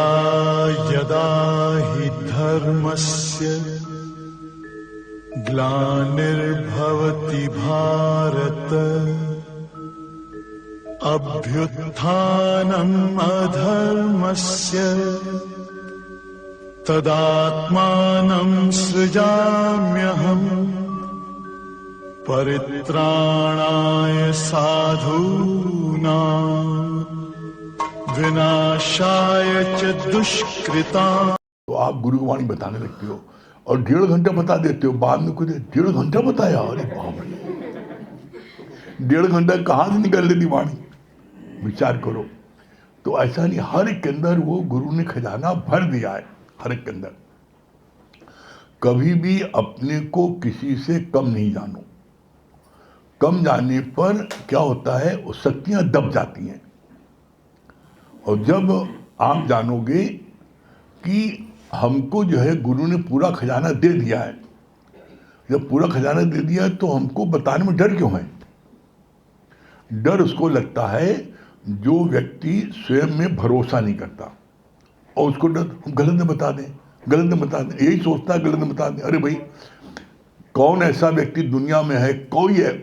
यदा यदा हि धर्मस्य ग्लानिर्भवति भारत अभ्युत्थानम् अधर्मस्य तदात्मानं सृजाम्यहम् परित्राणाय साधूनां विनाशाय च दुष्कृताम्। तो आप गुरु की वाणी बताने लगते हो और 1.5 घंटा बता देते हो, बाद में कुछ 1.5 घंटा बताया, अरे बाप रे, 1.5 घंटा कहाँ से निकल लेती वाणी, विचार करो। तो ऐसा नहीं, हर एक के अंदर वो गुरु ने खजाना भर दिया है, हर एक के अंदर। कभी भी अपने को किसी से कम नहीं जानो। कम जाने पर क्या होता है, वो शक्तियां दब जाती हैं। और जब आप जानोगे कि हमको जो है गुरु ने पूरा खजाना दे दिया है, जब पूरा खजाना दे दिया है तो हमको बताने में डर क्यों है? डर उसको लगता है जो व्यक्ति स्वयं में भरोसा नहीं करता, और उसको डर हम गलत न बता दें, गलत न बता दें, यही सोचता है गलत न बता दें। अरे भाई, कौन ऐसा व्यक्ति दुनिया में है, कोई है,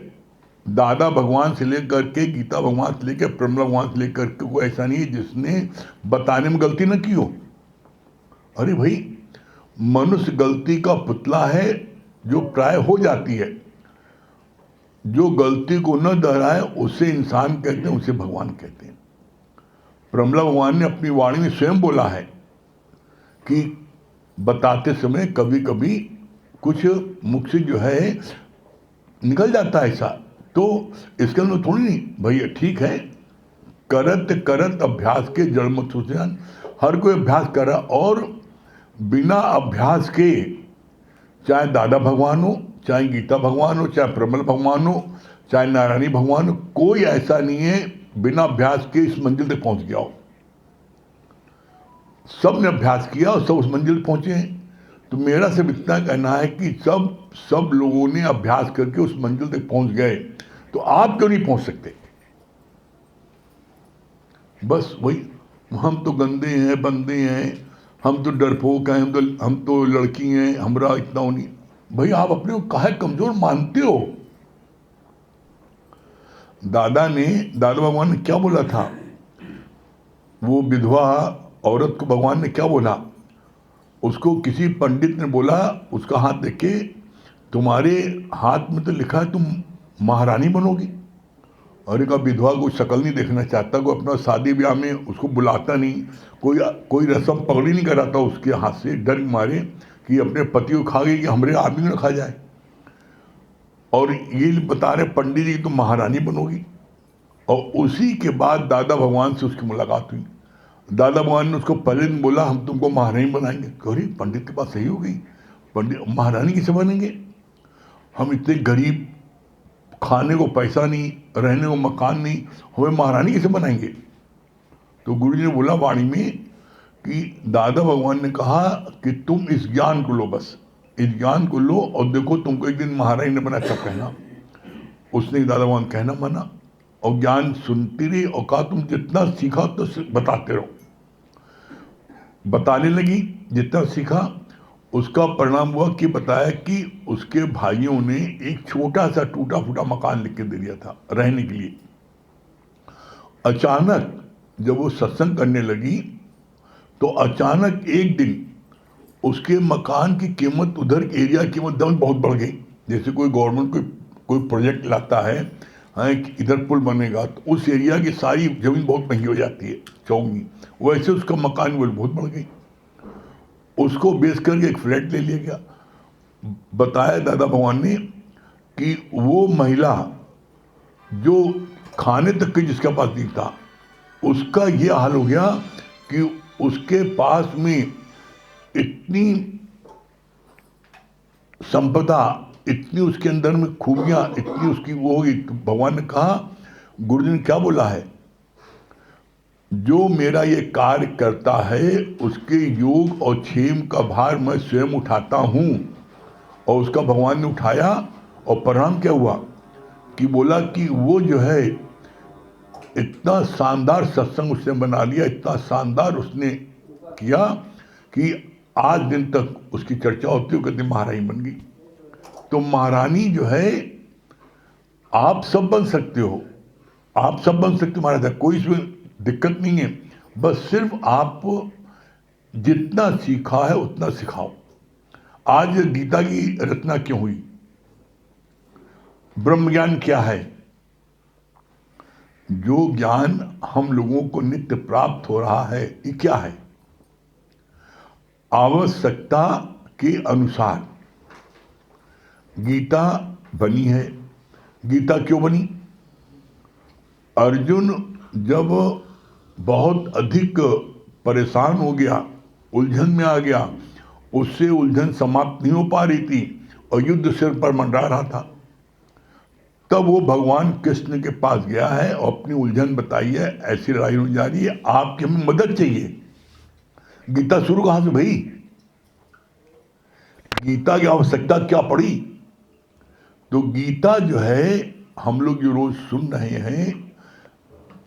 दादा भगवान से लेकर के, गीता भगवान से लेकर, ब्रह्म भगवान से लेकर के, कोई ऐसा नहीं है जिसने बताने में गलती न की हो। अरे भाई, मनुष्य गलती का पुतला है जो प्राय हो जाती है। जो गलती को न दोहराए उसे इंसान कहते हैं, उसे भगवान कहते हैं। ब्रह्मा भगवान ने अपनी वाणी में स्वयं बोला है कि बताते समय कभी कभी कुछ मुख से जो है निकल जाता है ऐसा, तो इसके अंदर थोड़ी नहीं भैया, ठीक है, करत करत अभ्यास के जड़ मत सोचन। हर कोई अभ्यास कर रहा, और बिना अभ्यास के, चाहे दादा भगवान हो, चाहे गीता भगवान हो, चाहे प्रमल भगवान हो, चाहे नारायणी भगवान हो, कोई ऐसा नहीं है बिना अभ्यास के इस मंजिल तक पहुंच गया हो। सब ने अभ्यास किया और सब उस मंजिल तक पहुंचे हैं। तो मेरा सिर्फ इतना कहना है कि सब लोगों ने अभ्यास करके उस मंजिल तक पहुंच गए, तो आप क्यों नहीं पहुंच सकते? बस वही, हम तो गंदे हैं, बंदे हैं, हम तो डरपोक हैं, हम तो लड़की हैं, हमरा इतना नहीं। भाई, आप अपने को काहे कमजोर मानते हो? दादा भगवान ने क्या बोला था? वो विधवा औरत को भगवान ने क्या बोला? उसको किसी पंडित ने बोला, उसका हाथ देखे, तुम्हारे हाथ में तो लिखा है तुम महारानी बनोगी। अरे का विधवा को शक्ल नहीं देखना चाहता, कोई अपना शादी ब्याह में उसको बुलाता नहीं, कोई रस्म पगड़ी नहीं कराता उसके हाथ से, डर मारे कि अपने पति को खा गई कि हमारे आदमी न खा जाए। और ये बता रहे पंडित जी तुम महारानी बनोगी। और उसी के बाद दादा भगवान से उसकी मुलाकात हुई। दादा भगवान ने उसको पहले दिन बोला हम तुमको महारानी बनाएंगे। अरे पंडित के पास सही हो गई, पंडित महारानी कैसे बनेंगे? हम इतने गरीब, खाने को पैसा नहीं, रहने को मकान नहीं, हमें महारानी कैसे बनाएंगे? तो गुरु जी ने बोला वाणी में कि दादा भगवान ने कहा कि तुम इस ज्ञान को लो, बस इस ज्ञान को लो और देखो तुमको एक दिन महारानी ने बना, तब कहना। उसने दादा भगवान कहना माना और ज्ञान सुनती रही और कहा तुम जितना सीखा तो बताते रहो। बताने लगी, जितना सीखा उसका परिणाम हुआ कि बताया कि उसके भाइयों ने एक छोटा सा टूटा फूटा मकान लिख के दे दिया था रहने के लिए। अचानक जब वो सत्संग करने लगी तो अचानक एक दिन उसके मकान की कीमत, उधर एरिया की कीमत दम बहुत बढ़ गई। जैसे कोई गवर्नमेंट कोई प्रोजेक्ट लाता है, इधर पुल बनेगा, तो उस एरिया की सारी जमीन बहुत महंगी हो जाती है, चौंगी। वैसे उसका मकान वो बहुत बढ़ गई, उसको बेच करके एक फ्लैट ले लिया गया। बताया दादा भगवान ने कि वो महिला जो खाने तक के जिसके पास नहीं था, उसका ये हाल हो गया कि उसके पास में इतनी संपदा, इतनी उसके अंदर में खूबियां, इतनी उसकी वो होगी। तो भगवान ने कहा, गुरु जी ने क्या बोला है, जो मेरा ये कार्य करता है उसके योग और क्षेम का भार मैं स्वयं उठाता हूँ। और उसका भगवान ने उठाया और परिणाम क्या हुआ कि बोला कि वो जो है इतना शानदार सत्संग उसने बना लिया, इतना शानदार उसने किया कि आज दिन तक उसकी चर्चा होती है, कहते महारानी बन गई। तो महारानी जो है, आप सब बन सकते हो, आप सब बन सकते हो महाराज, कोई इसमें दिक्कत नहीं है। बस सिर्फ आप जितना सीखा है उतना सिखाओ। आज गीता की रचना क्यों हुई? ब्रह्म ज्ञान क्या है? जो ज्ञान हम लोगों को नित्य प्राप्त हो रहा है, ये क्या है? आवश्यकता के अनुसार गीता बनी है। गीता क्यों बनी? अर्जुन जब बहुत अधिक परेशान हो गया, उलझन में आ गया, उससे उलझन समाप्त नहीं हो पा रही थी और युद्ध सिर पर मंडरा रहा था, तब वो भगवान कृष्ण के पास गया है और अपनी उलझन बताई है, ऐसी लड़ाई हो जा रही है, आपकी हमें मदद चाहिए। गीता शुरू कहां से भाई? गीता की आवश्यकता क्या पड़ी? तो गीता जो है, हम लोग जो रोज सुन रहे हैं,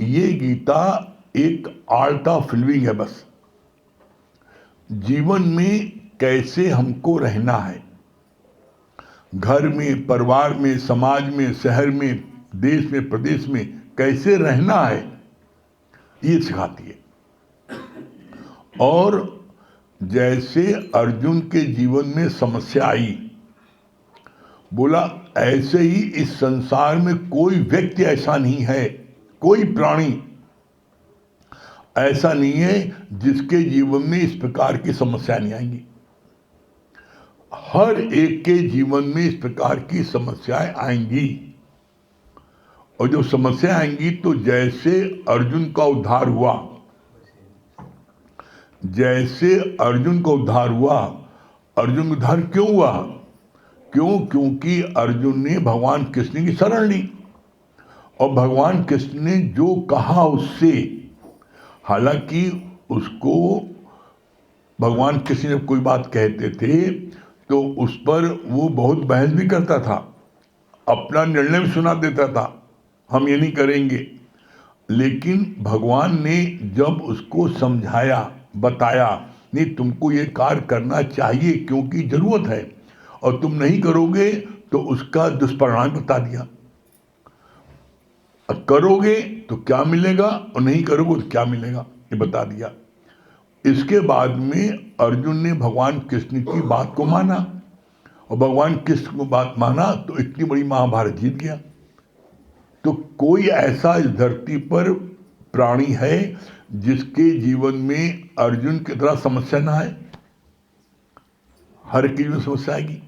ये गीता एक आर्ट ऑफ लिविंग है। बस जीवन में कैसे हमको रहना है, घर में, परिवार में, समाज में, शहर में, देश में, प्रदेश में कैसे रहना है, ये सिखाती है। और जैसे अर्जुन के जीवन में समस्या आई, बोला ऐसे ही इस संसार में कोई व्यक्ति ऐसा नहीं है, कोई प्राणी ऐसा नहीं है जिसके जीवन में इस प्रकार की समस्या नहीं आएंगी। हर एक के जीवन में इस प्रकार की समस्याएं आएंगी। और जब समस्या आएंगी तो जैसे अर्जुन का उद्धार हुआ, जैसे अर्जुन का उद्धार हुआ, अर्जुन का उद्धार क्यों हुआ? क्योंकि अर्जुन ने भगवान कृष्ण की शरण ली और भगवान कृष्ण ने जो कहा उससे, हालांकि उसको भगवान कृष्ण जब कोई बात कहते थे तो उस पर वो बहुत बहस भी करता था, अपना निर्णय भी सुना देता था, हम ये नहीं करेंगे। लेकिन भगवान ने जब उसको समझाया, बताया, नहीं तुमको ये कार्य करना चाहिए क्योंकि जरूरत है, और तुम नहीं करोगे तो उसका दुष्परिणाम बता दिया। करोगे तो क्या मिलेगा और नहीं करोगे तो क्या मिलेगा, ये बता दिया। इसके बाद में अर्जुन ने भगवान कृष्ण की बात को माना और भगवान कृष्ण को बात माना तो इतनी बड़ी महाभारत जीत गया। तो कोई ऐसा इस धरती पर प्राणी है जिसके जीवन में अर्जुन की तरह समस्या ना है? हर की समस्या आएगी।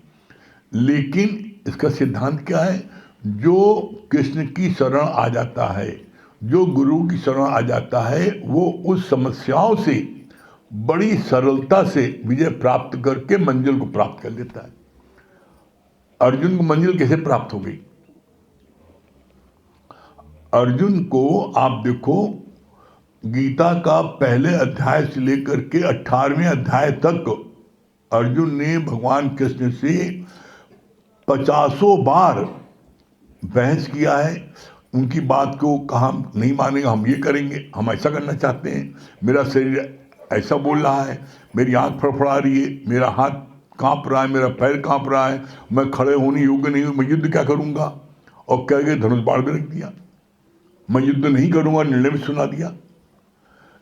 लेकिन इसका सिद्धांत क्या है? जो कृष्ण की शरण आ जाता है, जो गुरु की शरण आ जाता है, वो उस समस्याओं से बड़ी सरलता से विजय प्राप्त करके मंजिल को प्राप्त कर लेता है। अर्जुन को मंजिल कैसे प्राप्त हो गई? अर्जुन को आप देखो, गीता का पहले अध्याय से लेकर के 18वें अध्याय तक अर्जुन ने भगवान कृष्ण से 50 बार बहस किया है। उनकी बात को कहा नहीं मानेगा, हम ये करेंगे, हम ऐसा करना चाहते हैं, मेरा शरीर ऐसा बोल रहा है, मेरी आंख फड़फड़ा रही है, मेरा हाथ कांप रहा है, मेरा पैर कांप रहा है, मैं खड़े होने योग्य नहीं हूँ, मैं युद्ध क्या करूँगा? और कह के धनुष बाण भी रख दिया, मैं युद्ध नहीं करूँगा, निर्णय भी सुना दिया।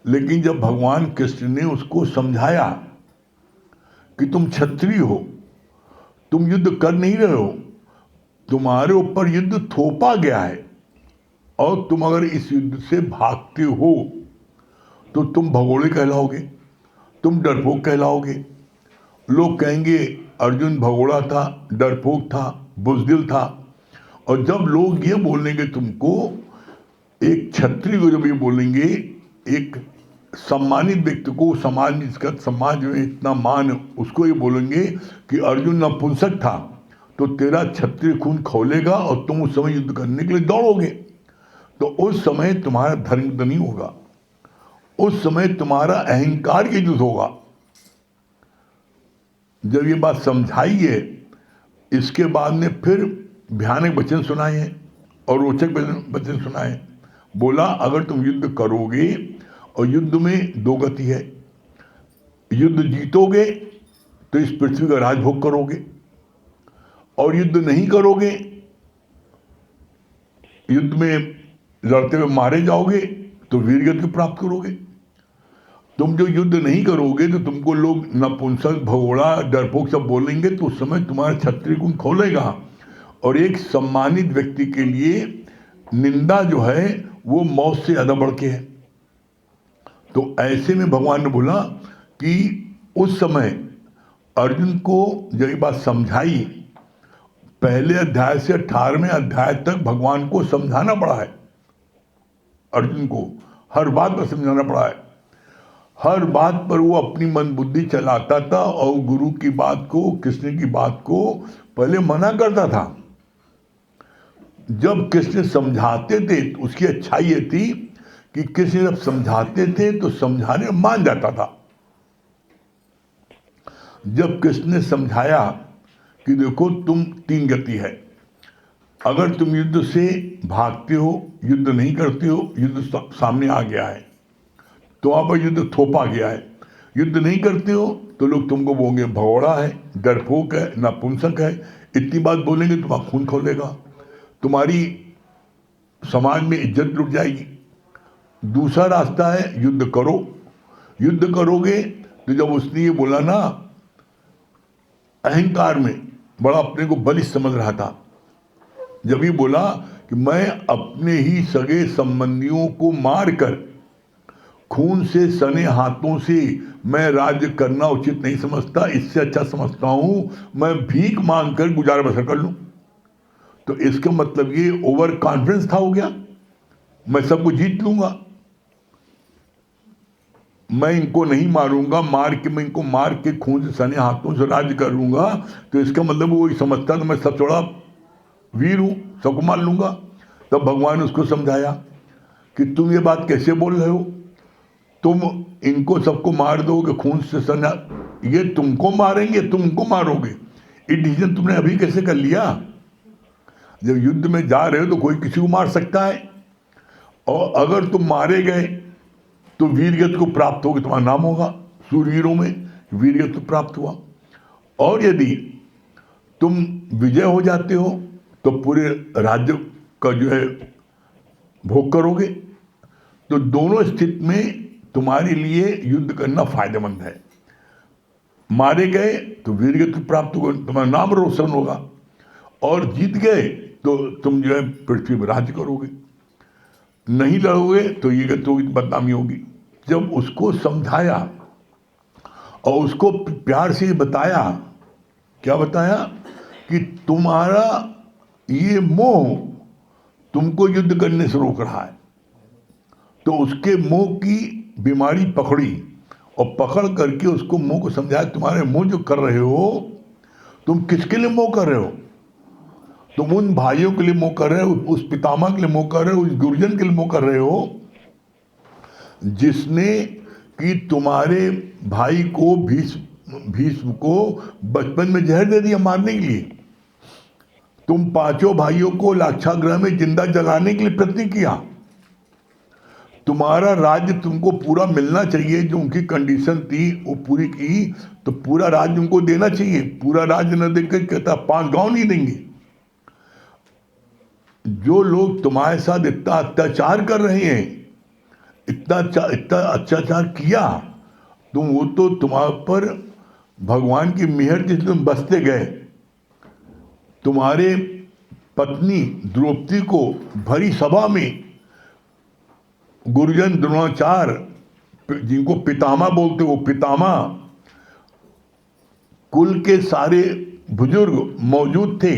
लेकिन जब भगवान कृष्ण ने उसको समझाया कि तुम क्षत्रिय हो, तुम युद्ध कर नहीं रहे हो, तुम्हारे ऊपर युद्ध थोपा गया है, और तुम अगर इस युद्ध से भागते हो तो तुम भगोड़े कहलाओगे, तुम डरपोक कहलाओगे। लोग कहेंगे अर्जुन भगोड़ा था, डरपोक था, बुजदिल था। और जब लोग ये बोलेंगे तुमको, एक क्षत्रिय को जब ये बोलेंगे, एक सम्मानित व्यक्ति को, समाज में इसका, समाज में इतना मान, उसको ये बोलेंगे कि अर्जुन नपुंसक था, तो तेरा क्षत्रिय खून खौलेगा और तुम उस समय युद्ध करने के लिए दौड़ोगे। तो उस समय तुम्हारा धर्म युद्ध नहीं होगा, उस समय तुम्हारा अहंकार के युद्ध होगा। जब ये बात समझाई है, इसके बाद में फिर भयानक वचन सुनाए हैं और रोचक वचन सुनाए हैं। बोला अगर तुम युद्ध करोगे, और युद्ध में दो गति है, युद्ध जीतोगे तो इस पृथ्वी का राजभोग करोगे, और युद्ध नहीं करोगे, युद्ध में लड़ते हुए मारे जाओगे तो वीरगति प्राप्त करोगे। तुम जो युद्ध नहीं करोगे तो तुमको लोग नपुंसक, भगोड़ा, डरपोक सब बोलेंगे, तो उस समय तुम्हारा क्षत्रिय गुण खोलेगा, और एक सम्मानित व्यक्ति के लिए निंदा जो है वो मौत से ज्यादा बढ़ के है। तो ऐसे में भगवान ने बोला कि उस समय अर्जुन को जब ये बात समझाई, पहले अध्याय से 18वें अध्याय तक भगवान को समझाना पड़ा है। अर्जुन को हर बात पर समझाना पड़ा है, हर बात पर वो अपनी मन बुद्धि चलाता था, और गुरु की बात को, कृष्ण की बात को पहले मना करता था। जब कृष्ण समझाते थे तो उसकी अच्छाई ये थी कि कृष्ण जब समझाते थे तो समझाने में मान जाता था। जब कृष्ण ने समझाया कि देखो तुम 3 गति है, अगर तुम युद्ध से भागते हो, युद्ध नहीं करते हो, युद्ध सामने आ गया है तो वहां पर युद्ध थोपा गया है, युद्ध नहीं करते हो तो लोग तुमको बोलेंगे भगोड़ा है, डरपोक है, नपुंसक है, इतनी बात बोलेंगे, तुम्हारा खून खोलेगा, तुम्हारी समाज में इज्जत लुट जाएगी। दूसरा रास्ता है युद्ध करो। युद्ध करोगे तो जब उसने ये बोला ना, अहंकार में बड़ा अपने को बलिष्ठ समझ रहा था, जब ये बोला कि मैं अपने ही सगे संबंधियों को मारकर खून से सने हाथों से मैं राज्य करना उचित नहीं समझता, इससे अच्छा समझता हूं मैं भीख मांगकर गुजारा बसर कर लूं। तो इसका मतलब ये ओवर कॉन्फिडेंस था, हो गया, मैं सबको जीत लूंगा, मैं इनको नहीं मारूंगा, मैं इनको मार के खून से सने हाथों से राज्य कर लूंगा। तो इसका मतलब वो समझता तो मैं सब थोड़ा वीर हूं, सबको मार लूंगा। तब भगवान ने उसको समझाया कि तुम ये बात कैसे बोल रहे हो, तुम इनको सबको मार दोगे खून से सना, ये तुमको मारेंगे, तुम उनको मारोगे, ये डिसीजन तुमने अभी कैसे कर लिया? जब युद्ध में जा रहे हो तो कोई किसी को मार सकता है, और अगर तुम मारे गए तो वीरगति को प्राप्त होगा, तुम्हारा नाम होगा, सूरवीरों में वीरगति को प्राप्त हुआ। और यदि तुम विजय हो जाते हो तो पूरे राज्य का जो है भोग करोगे। तो दोनों स्थिति में तुम्हारे लिए युद्ध करना फायदेमंद है। मारे गए तो वीरगति प्राप्त होगा, तुम्हारा नाम रोशन होगा, और जीत गए तो तुम जो है पृथ्वी पर राज्य करोगे, नहीं लड़ोगे तो ये गति होगी, बदनामी होगी। जब उसको समझाया और उसको प्यार से बताया, क्या बताया कि तुम्हारा ये मोह तुमको युद्ध करने से रोक रहा है, तो उसके मोह की बीमारी पकड़ी और पकड़ करके उसको मोह को समझाया, तुम्हारे मोह जो कर रहे हो, तुम किसके लिए मोह कर रहे हो? तुम उन भाइयों के लिए मोह कर रहे हो, उस पितामह के लिए मोह कर रहे हो, उस गुरुजन के लिए मोह कर रहे हो जिसने कि तुम्हारे भाई को भीष्म को बचपन में जहर दे दिया मारने के लिए। तुम 5 भाइयों को लाक्षागृह में जिंदा जलाने के लिए प्रयत्न किया। तुम्हारा राज्य तुमको पूरा मिलना चाहिए, जो उनकी कंडीशन थी वो पूरी की, तो पूरा राज्य उनको देना चाहिए। पूरा राज्य न देकर कहता 5 गांव नहीं देंगे। जो लोग तुम्हारे साथ इतना अत्याचार कर रहे हैं, इतना अत्याचार किया, तुम वो तो तुम्हारे पर भगवान की मेहर जिस तुम बसते गए। तुम्हारे पत्नी द्रौपदी को भरी सभा में गुरुजन द्रोणाचार्य, जिनको पितामह बोलते, वो पितामह, कुल के सारे बुजुर्ग मौजूद थे,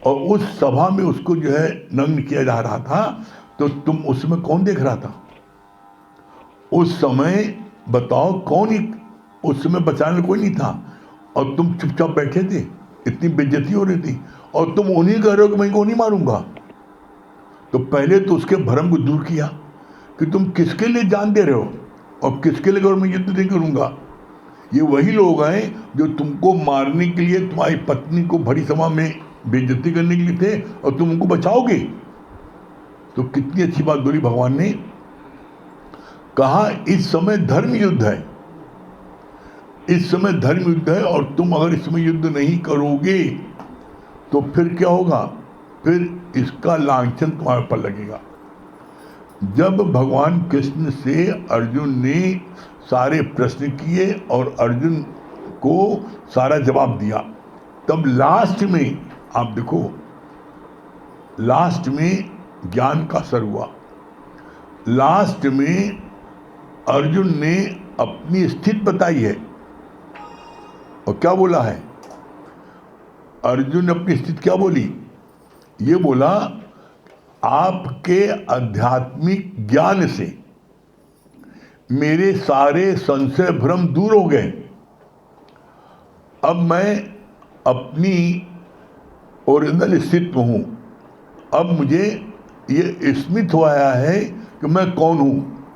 और उस सभा में उसको जो है नग्न किया जा रहा था। तो तुम उस समय कौन देख रहा था? उस समय बताओ कौन ही, उस समय बचाने कोई नहीं था, और तुम चुपचाप बैठे थे, इतनी बेइज्जती हो रही थी, और तुम उन्हीं कह रहे हो कि मैं इनको नहीं मारूंगा। तो पहले तो उसके भ्रम को दूर किया कि तुम किसके लिए जान दे रहे हो और किसके लिए मैं युद्ध नहीं करूंगा। ये वही लोग हैं जो तुमको मारने के लिए तुम्हारी पत्नी को भरी सभा में बेइज्जती करने के लिए थे, और तुम उनको बचाओगे। तो कितनी अच्छी बात बोली भगवान ने, कहा इस समय धर्म युद्ध है। इस समय धर्म युद्ध है और तुम अगर इस समय युद्ध नहीं करोगे तो फिर क्या होगा, फिर इसका लांछन तुम्हारे पर लगेगा। जब भगवान कृष्ण से अर्जुन ने सारे प्रश्न किए और अर्जुन को सारा जवाब दिया, तब लास्ट में आप देखो, लास्ट में ज्ञान का असर हुआ। लास्ट में अर्जुन ने अपनी स्थिति बताई है और क्या बोला है, अर्जुन ने अपनी स्थिति क्या बोली, ये बोला आपके आध्यात्मिक ज्ञान से मेरे सारे संशय भ्रम दूर हो गए। अब मैं अपनी ओरिजिनल स्थिति में हूँ। अब मुझे ये स्मृत हो आया है कि मैं कौन हूँ।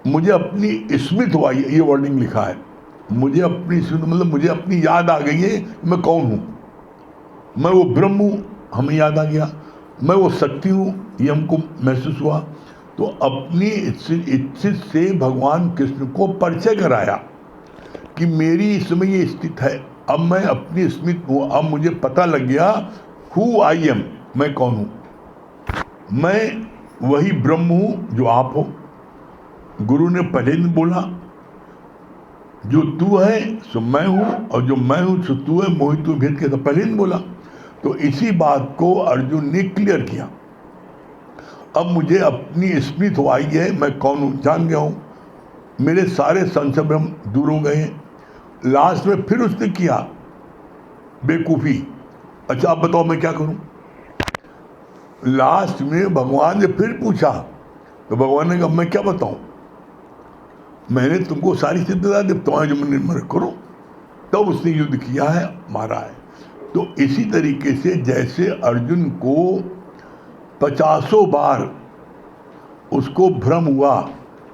मुझे अपनी स्मृत हुआ, ये वर्डिंग लिखा है, मुझे अपनी स्मृत मतलब मुझे अपनी याद आ गई है कि मैं कौन हूँ। मैं वो ब्रह्म हूँ, हमें याद आ गया। मैं वो शक्ति हूँ, ये हमको महसूस हुआ। तो अपनी इच्छित से भगवान कृष्ण को परिचय कराया कि मेरी इसमें ये स्थिति है। अब मैं अपनी स्मृत हूँ, अब मुझे पता लग गया हु आई एम, मैं कौन हूँ। मैं वही ब्रह्म हूँ जो आप हो। गुरु ने पहले दिन बोला जो तू है सो मैं हूँ और जो मैं हूँ सो तू है, मोहित तू भेद के, तो पहले दिन बोला। तो इसी बात को अर्जुन ने क्लियर किया। अब मुझे अपनी स्मृति हो आई है, मैं कौन हूँ जान गया हूँ, मेरे सारे संशय भ्रम दूर हो गए हैं। लास्ट में फिर उसने किया बेवकूफ़ी, अच्छा आप बताओ मैं क्या करूँ। लास्ट में भगवान ने फिर पूछा तो भगवान ने कहा मैं क्या बताऊँ, मैंने तुमको सारी चीज़ बता दी, तुम्हारे जो मन करो। तब उसने युद्ध किया है, मारा है। तो इसी तरीके से जैसे अर्जुन को 50 बार उसको भ्रम हुआ,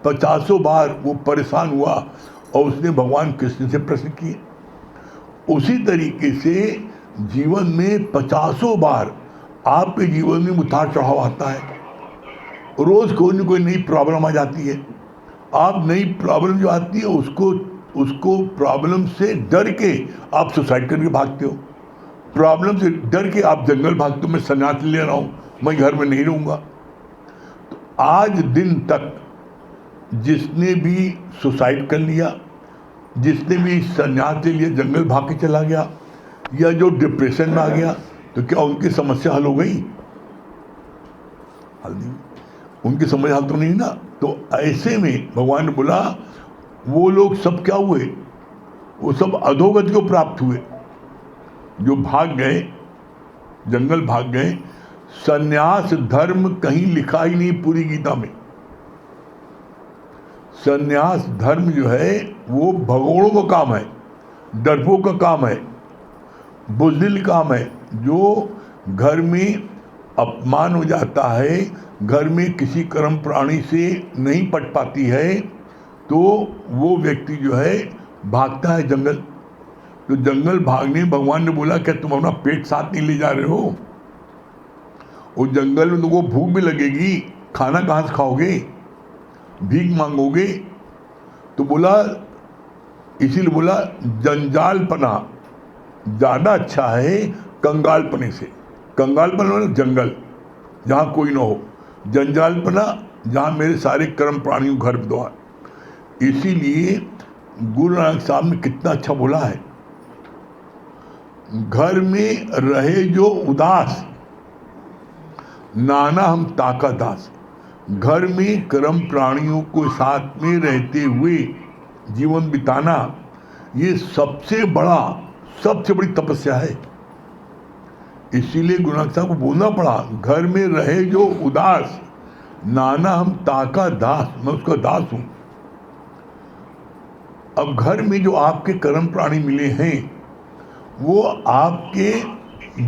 50 बार वो परेशान हुआ और उसने भगवान कृष्ण से प्रश्न किए, उसी तरीके से जीवन में 50 बार आपके जीवन में उतार चढ़ाव आता है। रोज कोई न कोई नई प्रॉब्लम आ जाती है। आप नई प्रॉब्लम जो आती है उसको प्रॉब्लम से डर के आप सुसाइड करके भागते हो। प्रॉब्लम से डर के आप जंगल भागते हो, मैं सन्यास ले रहा हूँ, मैं घर में नहीं रहूँगा। तो आज दिन तक जिसने भी सुसाइड कर लिया, जिसने भी सन्यास ले लिया, जंगल भाग के चला गया, या जो डिप्रेशन में आ गया, तो क्या उनकी समस्या हल हो गई? हल नहीं, उनकी समस्या हल तो नहीं ना। तो ऐसे में भगवान ने बोला वो लोग सब क्या हुए, वो सब अधोगति को प्राप्त हुए जो भाग गए, जंगल भाग गए। सन्यास धर्म कहीं लिखा ही नहीं पूरी गीता में। सन्यास धर्म जो है वो भगोड़ों का काम है, डरपोक का काम है, बुज़दिल काम है। जो घर में अपमान हो जाता है, घर में किसी कर्म प्राणी से नहीं पट पाती है, तो वो व्यक्ति जो है भागता है जंगल। तो जंगल भागने भगवान ने बोला क्या तुम अपना पेट साथ नहीं ले जा रहे हो? वो जंगल में तुमको भूख भी लगेगी, खाना कहाँ से खाओगे, भीख मांगोगे। तो बोला, इसीलिए बोला जंजालपना ज़्यादा अच्छा है कंगालपने से। कंगालपना मतलब जंगल जहाँ कोई ना हो, जंजालपना जहाँ मेरे सारे कर्म प्राणियों घर द्वार। इसीलिए गुरु नानक साहब ने कितना अच्छा बोला है, घर में रहे जो उदास नाना हम ताका दास। घर में कर्म प्राणियों को साथ में रहते हुए जीवन बिताना ये सबसे बड़ी तपस्या है। इसीलिए गुरु नानक साहब को बोलना पड़ा, घर में रहे जो उदास नाना हम ताका दास, मैं उसका दास हूं। अब घर में जो आपके कर्म प्राणी मिले हैं वो आपके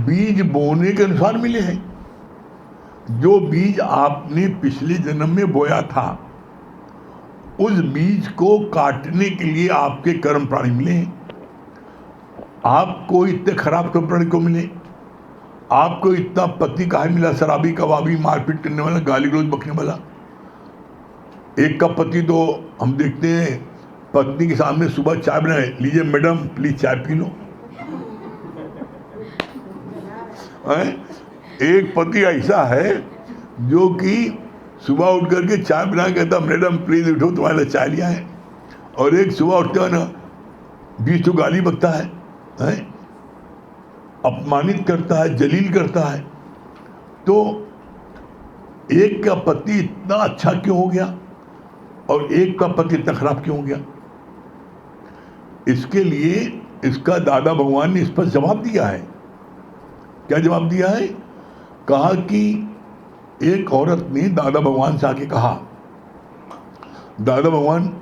बीज बोने के अनुसार मिले हैं। जो बीज आपने पिछले जन्म में बोया था उस बीज को काटने के लिए आपके कर्म प्राणी मिले हैं। आपको इतने खराब कर्म प्राणी क्यों मिले? आपको इतना पति काहे मिला, शराबी, कबाबी, मारपीट करने वाला, गाली गलौज बकने वाला? एक का पति तो हम देखते हैं पत्नी के सामने सुबह चाय बनाए, लीजिए मैडम प्लीज चाय पी लो। एक पति ऐसा है जो कि सुबह उठ करके चाय बना कहता मैडम प्लीज उठो तुम्हारे लिए चाय लिया है, और एक सुबह उठते हो ना 20 गाली बकता है, अपमानित करता है, जलील करता है। तो एक का पति इतना अच्छा क्यों हो गया और एक का पति इतना खराब क्यों हो गया? इसके लिए इसका दादा भगवान ने इस पर जवाब दिया है। क्या जवाब दिया है? कहा कि एक औरत ने दादा भगवान से आके कहा, दादा भगवान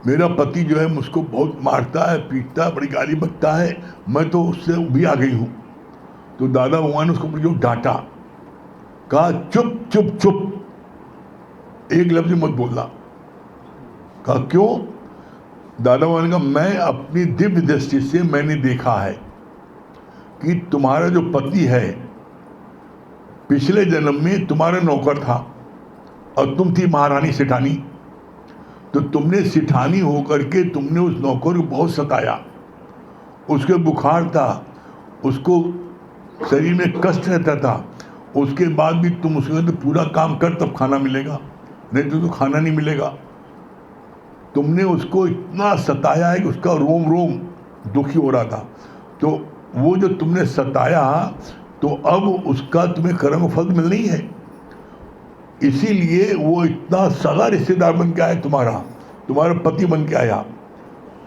मेरा पति जो है मुझको बहुत मारता है, पीटता है, बड़ी गाली बकता है, मैं तो उससे भी आ गई हूँ। तो दादा भगवान ने उसको जो डांटा, कहा चुप चुप चुप, एक लफ्ज मत बोलना। कहा क्यों? दादा भगवान ने कहा मैं अपनी दिव्य दृष्टि से मैंने देखा है कि तुम्हारा जो पति है पिछले जन्म में तुम्हारा नौकर था और तुम थी महारानी सेठानी। तो तुमने सेठानी होकर के तुमने उस नौकर को बहुत सताया, उसके बुखार था, उसको शरीर में कष्ट रहता था, उसके बाद भी तुम उसके कहते पूरा काम कर तब खाना मिलेगा, नहीं तो खाना नहीं मिलेगा। तुमने उसको इतना सताया है कि उसका रोम रोम दुखी हो रहा था। तो वो जो तुमने सताया तो अब उसका तुम्हें कर्म फल मिलना ही है, इसीलिए वो इतना सगा रिश्तेदार बन के आया, तुम्हारा पति बन के आया।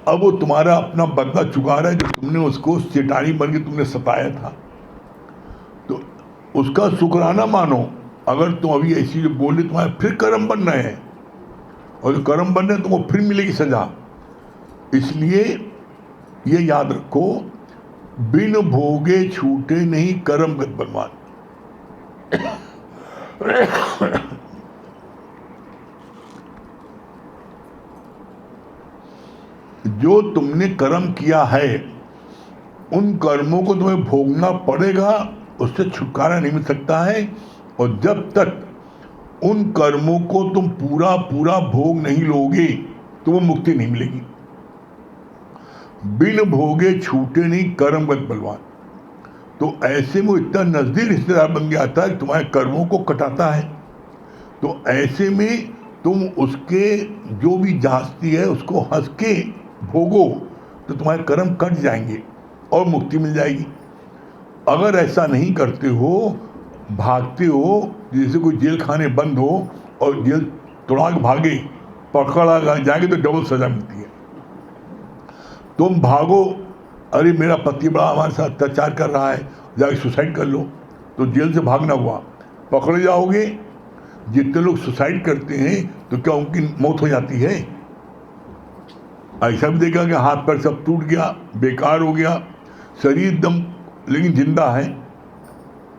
अब वो तुम्हारा अपना बदला चुका रहा है जो तुमने उसको सेठानी बन के तुमने सताया था। तो उसका शुक्राना मानो। अगर तुम अभी ऐसी जो बोले तुम्हारे फिर कर्म बन रहे हैं, और जो कर्म बन रहे हैं तुमको फिर मिलेगी सजा। इसलिए ये याद रखो, बिन भोगे छूटे नहीं कर्मगत बलवान। जो तुमने कर्म किया है उन कर्मों को तुम्हें भोगना पड़ेगा, उससे छुटकारा नहीं मिल सकता है। और जब तक उन कर्मों को तुम पूरा पूरा भोग नहीं लोगे तो वो मुक्ति नहीं मिलेगी। बिन भोगे छूटे नहीं कर्मगत बलवान। तो ऐसे में इतना नजदीक रिश्तेदार बन गया था कि तुम्हारे कर्मों को कटाता है। तो ऐसे में तुम उसके जो भी जास्ती है उसको हंस के भोगो तो तुम्हारे कर्म कट जाएंगे और मुक्ति मिल जाएगी। अगर ऐसा नहीं करते हो, भागते हो, जैसे कोई जेल खाने बंद हो और जेल तोड़ा के भागे, पकड़ा जाएंगे तो डबल सजा मिलती है। तुम भागो, अरे मेरा पति बड़ा हमारे साथ अत्याचार कर रहा है, जाके सुसाइड कर लो, तो जेल से भागना हुआ, पकड़े जाओगे। जितने लोग सुसाइड करते हैं तो क्या उनकी मौत हो जाती है? ऐसा भी देखा कि हाथ पैर सब टूट गया, बेकार हो गया, शरीर एकदम लेकिन जिंदा है,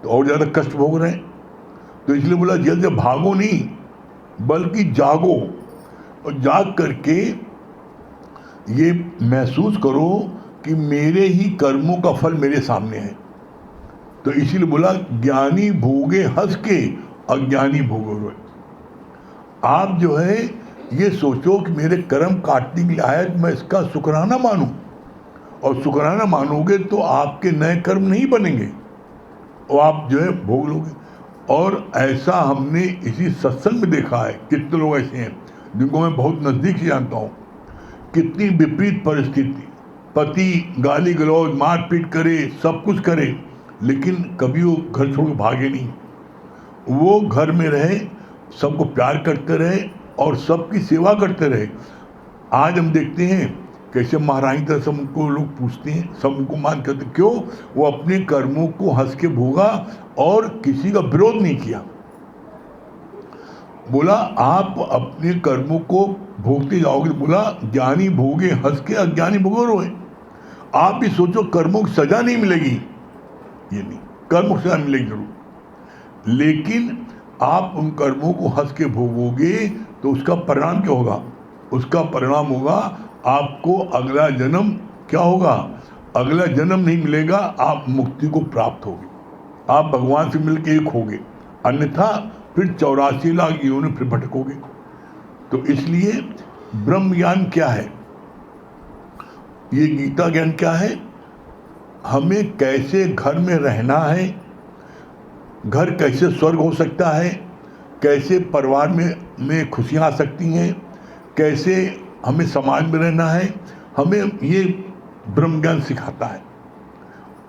तो और ज़्यादा कष्ट भोग रहे हैं। तो इसलिए बोला जेल से भागो नहीं बल्कि जागो, और जाग करके ये महसूस करो कि मेरे ही कर्मों का फल मेरे सामने है। तो इसीलिए बोला ज्ञानी भोगे हंस के, अज्ञानी भोगे रोए। आप जो है ये सोचो कि मेरे कर्म काटने के लिए आया, मैं इसका शुक्राना मानूं, और शुक्राना मानोगे तो आपके नए कर्म नहीं बनेंगे और आप जो है भोग लोगे। और ऐसा हमने इसी सत्संग में देखा है, कितने लोग ऐसे हैं जिनको मैं बहुत नज़दीक से जानता हूँ। कितनी विपरीत परिस्थिति, पति गाली गलौज मारपीट करे, सब कुछ करे, लेकिन कभी वो घर छोड़ के भागे नहीं। वो घर में रहे, सबको प्यार करते रहे और सबकी सेवा करते रहे। आज हम देखते हैं कैसे महारानी तरह सब उनको लोग पूछते हैं, सब उनको मान करते। क्यों? वो अपने कर्मों को हंस के भोगा और किसी का विरोध नहीं किया। बोला आप अपने कर्मों को भोगते जाओगे। बोला ज्ञानी भोगे हंस के, अज्ञानी भोगे रोए। आप भी सोचो कर्मों की सजा नहीं मिलेगी, ये नहीं, कर्मों की सजा मिलेगी जरूर, लेकिन आप उन कर्मों को हंस के भोगोगे तो उसका परिणाम क्या होगा? उसका परिणाम होगा आपको अगला जन्म क्या होगा? अगला जन्म नहीं मिलेगा, आप मुक्ति को प्राप्त होगे, आप भगवान से मिलकर एक होगे, अन्यथा फिर 84 लाख योनि फिर भटकोगे। तो इसलिए ब्रह्म ज्ञान क्या है? ये गीता ज्ञान क्या है? हमें कैसे घर में रहना है, घर कैसे स्वर्ग हो सकता है, कैसे परिवार में खुशियाँ आ सकती हैं, कैसे हमें समाज में रहना है, हमें ये ब्रह्म ज्ञान सिखाता है।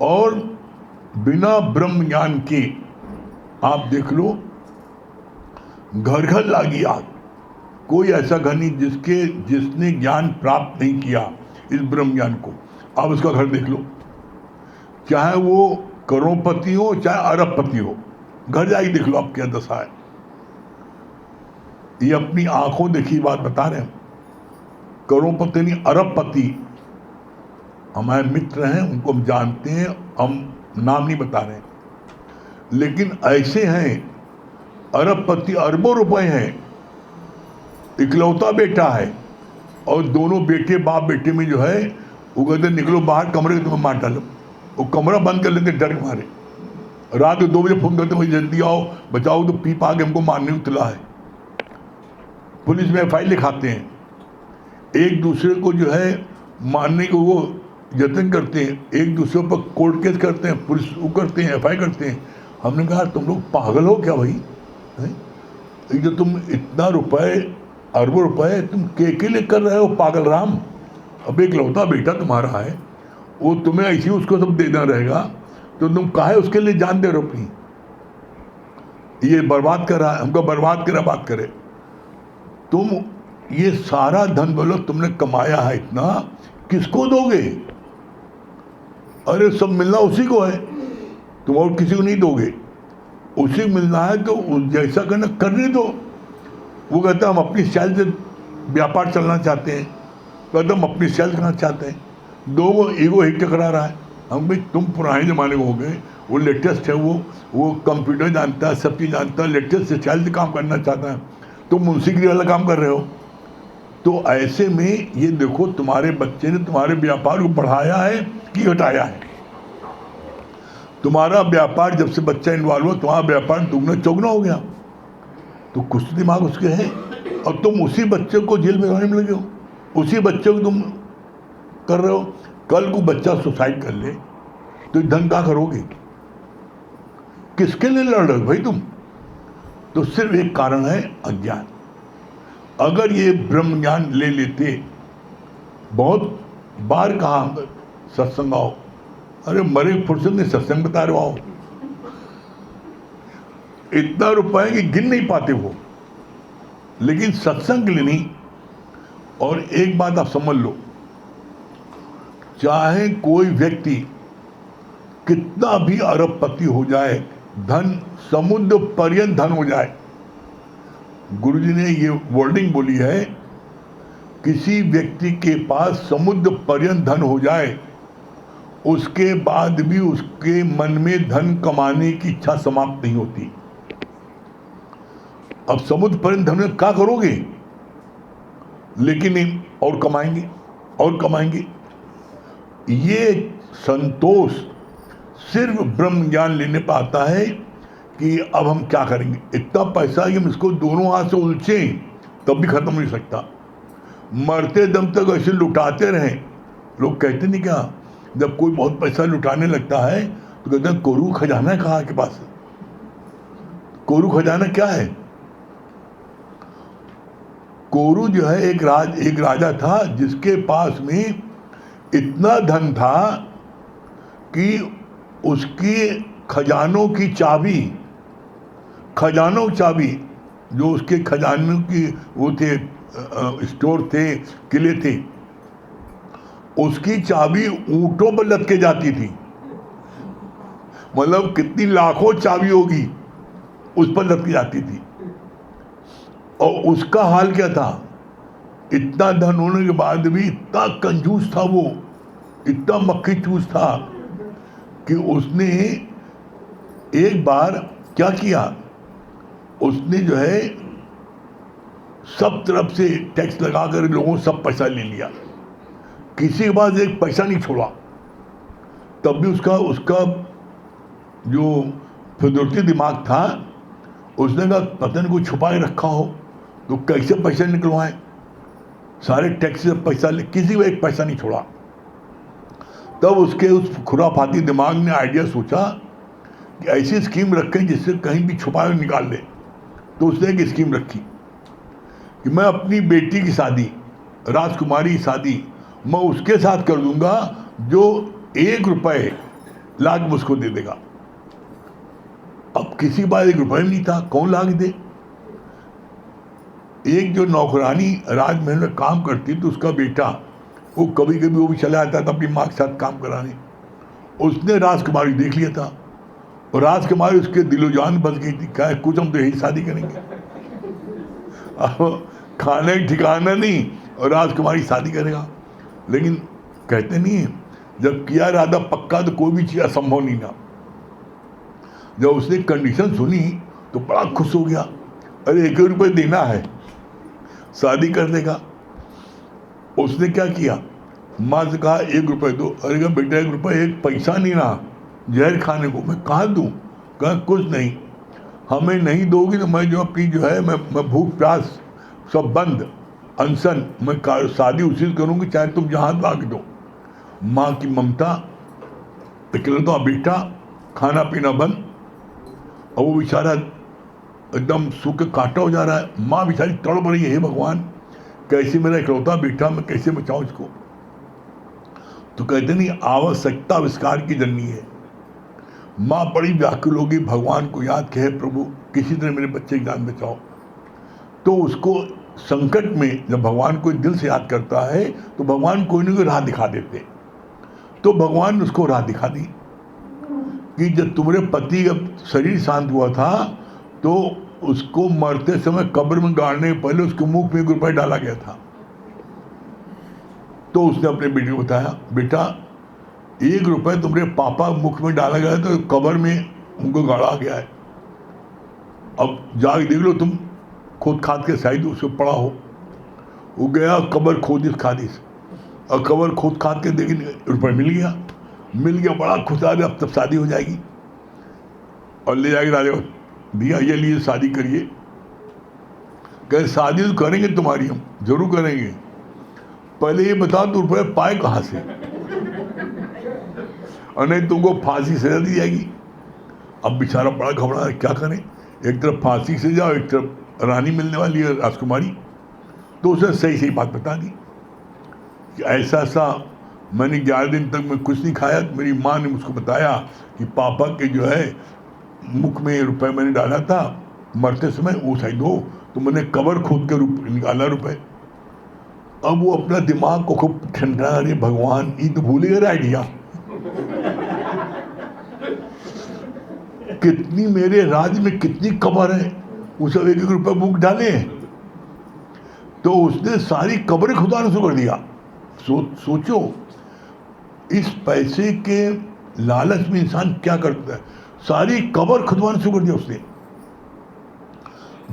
और बिना ब्रह्म ज्ञान के आप देख लो, घर घर लागी आग। कोई ऐसा घर नहीं जिसने ज्ञान प्राप्त नहीं किया इस ब्रह्म ज्ञान को। आप उसका घर देख लो, चाहे वो करोड़पति हो चाहे अरबपति हो, घर जाके देख लो आप क्या दशा है। ये अपनी आंखों देखी बात बता रहे हैं। करोड़पति नहीं, अरबपति हमारे मित्र हैं, उनको हम जानते हैं, हम नाम नहीं बता रहे, लेकिन ऐसे हैं अरबपति, अरबों रुपए हैं, इकलौता बेटा है, और दोनों बेटे बाप बेटे में जो है वो कहते निकलो बाहर, कमरे में तुम्हें मार डालो। वो कमरा बंद कर लेते डर के मारे। रात को 2 बजे फोन करते भाई जल्दी आओ बचाओ, तो पी पा के हमको मारने उतला है। पुलिस में FIR लिखाते हैं, एक दूसरे को जो है मारने को वो यत्न करते हैं, एक दूसरे पर कोर्ट केस करते हैं, पुलिस वो करते हैं, FIR करते हैं। हमने कहा तुम लोग पागल हो क्या भाई? जो तुम इतना रुपए, अरबों रुपए तुम के लिए कर रहे हो पागल राम? अब एक लौता बेटा तुम्हारा है, वो तुम्हें ऐसी उसको सब देना रहेगा, तो तुम काहे उसके लिए जान दे रहे हो अपनी? ये बर्बाद कर रहा है, हमको बर्बाद करा बात करे। तुम ये सारा धन बोलो तुमने कमाया है इतना, किसको दोगे? अरे सब मिलना उसी को है, तुम और किसी को नहीं दोगे। उसी को मिलना है तो जैसा करना करने दो। वो कहता हम अपनी स्टाइल से व्यापार चलना चाहते हैं, कहता हम अपनी स्टाइल करना चाहते हैं। दो ईगो ही टकरा रहा है। हम भाई तुम पुराने ज़माने में हो गए, वो लेटेस्ट है, वो कंप्यूटर जानता है, सब चीज़ जानता है, लेटेस्ट स्टाइल से काम करना चाहता है, तुम मुंशीगिरी वाला काम कर रहे हो। तो ऐसे में ये देखो तुम्हारे बच्चे ने तुम्हारे व्यापार को बढ़ाया है कि घटाया है? तुम्हारा व्यापार जब से बच्चा इन्वॉल्व हो, तुम्हारा व्यापार दुगना चौगुना हो गया। तो कुछ दिमाग उसके है, और तुम उसी बच्चे को जेल में रहने में लगे हो, उसी बच्चे को तुम कर रहे हो। कल को बच्चा सुसाइड कर ले तो धन क्या करोगे? किसके लिए लड़ रहे हो भाई तुम? तो सिर्फ एक कारण है, अज्ञान। अगर ये ब्रह्म ज्ञान ले लेते, बहुत बार कहा सत्संग आओ, अरे मरे फुर्सत ने सत्संग बता रहे हो आओ। इतना रुपए कि गिन नहीं पाते वो, लेकिन सत्संग के लिए नहीं। और एक बात आप समझ लो, चाहे कोई व्यक्ति कितना भी अरबपति हो जाए, धन समुद्र पर्यंत धन हो जाए, गुरुजी ने ये वर्डिंग बोली है, किसी व्यक्ति के पास समुद्र पर्यंत धन हो जाए, उसके बाद भी उसके मन में धन कमाने की इच्छा समाप्त नहीं होती। अब समुद्र पर्यंत धन में क्या करोगे? लेकिन और कमाएंगे और कमाएंगे। ये संतोष सिर्फ ब्रह्म ज्ञान लेने पर आता है कि अब हम क्या करेंगे, इतना पैसा कि हम इसको दोनों हाथ से उलझें तब भी खत्म नहीं सकता। मरते दम तक ऐसे लुटाते रहें। लोग कहते नहीं क्या, जब कोई बहुत पैसा लुटाने लगता है तो कहते हैं कोरू खजाना है कहाँ के पास? कोरू खजाना क्या है? कोरू जो है एक राजा था जिसके पास में इतना धन था कि उसकी खजानों की चाबी जो उसके खजानों की वो थे, स्टोर थे, किले थे, उसकी चाबी ऊंटों पर लटके जाती थी। मतलब कितनी लाखों चाबी होगी उस पर लटकी जाती थी। और उसका हाल क्या था? इतना धन होने के बाद भी इतना कंजूस था वो, इतना मक्खी चूस था कि उसने एक बार क्या किया, उसने जो है सब तरफ से टैक्स लगाकर लोगों से सब पैसा ले लिया, किसी के पास एक पैसा नहीं छोड़ा। तब भी उसका जो फिदौती दिमाग था, उसने कहा पता नहीं कुछ छुपा के रखा हो तो कैसे पैसे निकलवाएं। सारे टैक्स से पैसा ले, किसी को एक पैसा नहीं छोड़ा। तब उसके उस खुराफाती दिमाग ने आइडिया सोचा कि ऐसी स्कीम रखें जिससे कहीं भी छुपा के निकाल ले। तो उसने एक स्कीम रखी कि मैं अपनी बेटी की शादी, राजकुमारी की शादी, मैं उसके साथ कर दूंगा जो 1 रुपये लाख मुझको दे देगा। अब किसी के पास 1 रुपये भी नहीं था, कौन लाख दे। एक जो नौकरानी राजमहल में काम करती तो उसका बेटा, वो कभी कभी वो भी चला आता था अपनी माँ के साथ काम कराने। उसने राजकुमारी देख लिया था और राजकुमारी उसके दिलो जान बस गई थी। क्या कुछ हम तो यही शादी करेंगे। अब खाने का ठिकाना नहीं और राजकुमारी शादी करेगा। लेकिन कहते नहीं है, जब किया इरादा पक्का तो कोई भी चीज़ असंभव नहीं ना। जब उसने कंडीशन सुनी तो बड़ा खुश हो गया। अरे 1 रुपये देना है, शादी कर देगा। उसने क्या किया, माँ से कहा 1 रुपये दो। अरे कहा बेटा 1 रुपये, एक पैसा नहीं रहा जहर खाने को, मैं कहाँ दूँ। कहा कुछ नहीं, हमें नहीं दोगी तो मैं जो अपनी जो है मैं भूख प्यास सब बंद, अनशन, मैं शादी उसी से करूँगी चाहे तुम जहाँ भाग दो। माँ की ममता, इकलौता बेटा, खाना पीना बंद, और वो बेचारा एकदम सूखे कांटा हो जा रहा है। माँ बेचारी तड़प रही है, हे भगवान कैसे मेरा इकलौता बेटा, मैं कैसे बचाऊँ इसको। तो कहते नहीं आवश्यकता आविष्कार की जननी है। माँ बड़ी व्याकुल होगी, भगवान को याद कहे प्रभु किसी तरह मेरे बच्चे की जान बचाओ। तो उसको संकट में जब भगवान को दिल से याद करता है तो भगवान कोई ना कोई राह दिखा देते। तो भगवान ने उसको राह दिखा दी कि जब तुम्हारे पति का शरीर शांत हुआ था तो उसको मरते समय कब्र में गाड़ने के पहले उसके मुंह में 1 रुपया डाला गया था। तो उसने अपने बेटे को बताया, बेटा 1 रुपये तुम्हारे पापा मुख में डाला गया तो कब्र में उनको गाड़ा गया है। अब जाके देख लो, तुम खोद खाद के शायद उसको पड़ा हो। वो गया कब्र खोदिस खादिस, और कब्र खोद खाद के देखिए रुपये मिल गया, बड़ा खुश आ गया। अब तब शादी हो जाएगी और ले जाएगी राजा दिया, ये लिए शादी करिए। कहे शादी तो करेंगे तुम्हारी, हम जरूर करेंगे, पहले ये बताओ तो रुपये पाए कहाँ से, और नहीं तुमको फांसी सजा दी जाएगी। अब बेचारा बड़ा घबरा, क्या करें, एक तरफ फांसी से जाओ, एक तरफ रानी मिलने वाली है राजकुमारी। तो उसने सही सही बात बता दी कि ऐसा ऐसा मैंने 11 दिन तक मैं कुछ नहीं खाया। मेरी माँ ने मुझको बताया कि पापा के जो है मुख में रुपए मैंने डाला था मरते समय, वो शायद हो, तो मैंने कब्र खोद के निकाला रुपए। अब वो अपना दिमाग को खूब ठंडा, अरे भगवान ये तो भूल गया आइडिया, कितनी मेरे राज्य में कितनी कब्र है, वो सब 1-1 रुपये मुख डाले। तो उसने सारी कब्रें खुदाना शुरू कर दिया। सोचो इस पैसे के लालच में इंसान क्या करता है, सारी कब्र खुदवाना शुरू कर दिया उसने।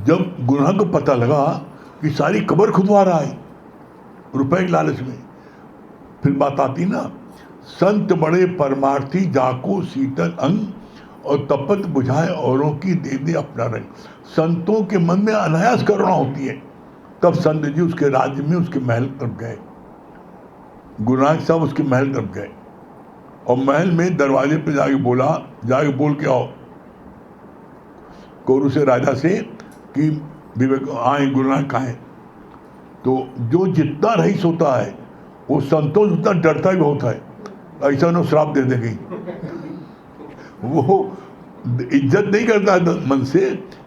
जब गुनाह को पता लगा कि सारी कब्र खुदवा रहा है रुपए के लालच में, फिर बात आती ना, संत बड़े परमार्थी जाको शीतल अंग, और तपत बुझाए औरों की दे दे अपना रंग। संतों के मन में अनायास करुणा होती है। तब संत जी उसके राज्य में उसके महल तरफ गए, गुरुनानक साहब उसके महल तरफ गए और महल में दरवाजे पे जाके बोल के आओ कोरू से राजा से कि विवेक आए, गुरुनानक आए। तो जो जितना रईस होता है वो संतोष उतना डरता भी होता है, ऐसा ना श्राप दे दे कहीं। वो इज्जत नहीं करता है मन से,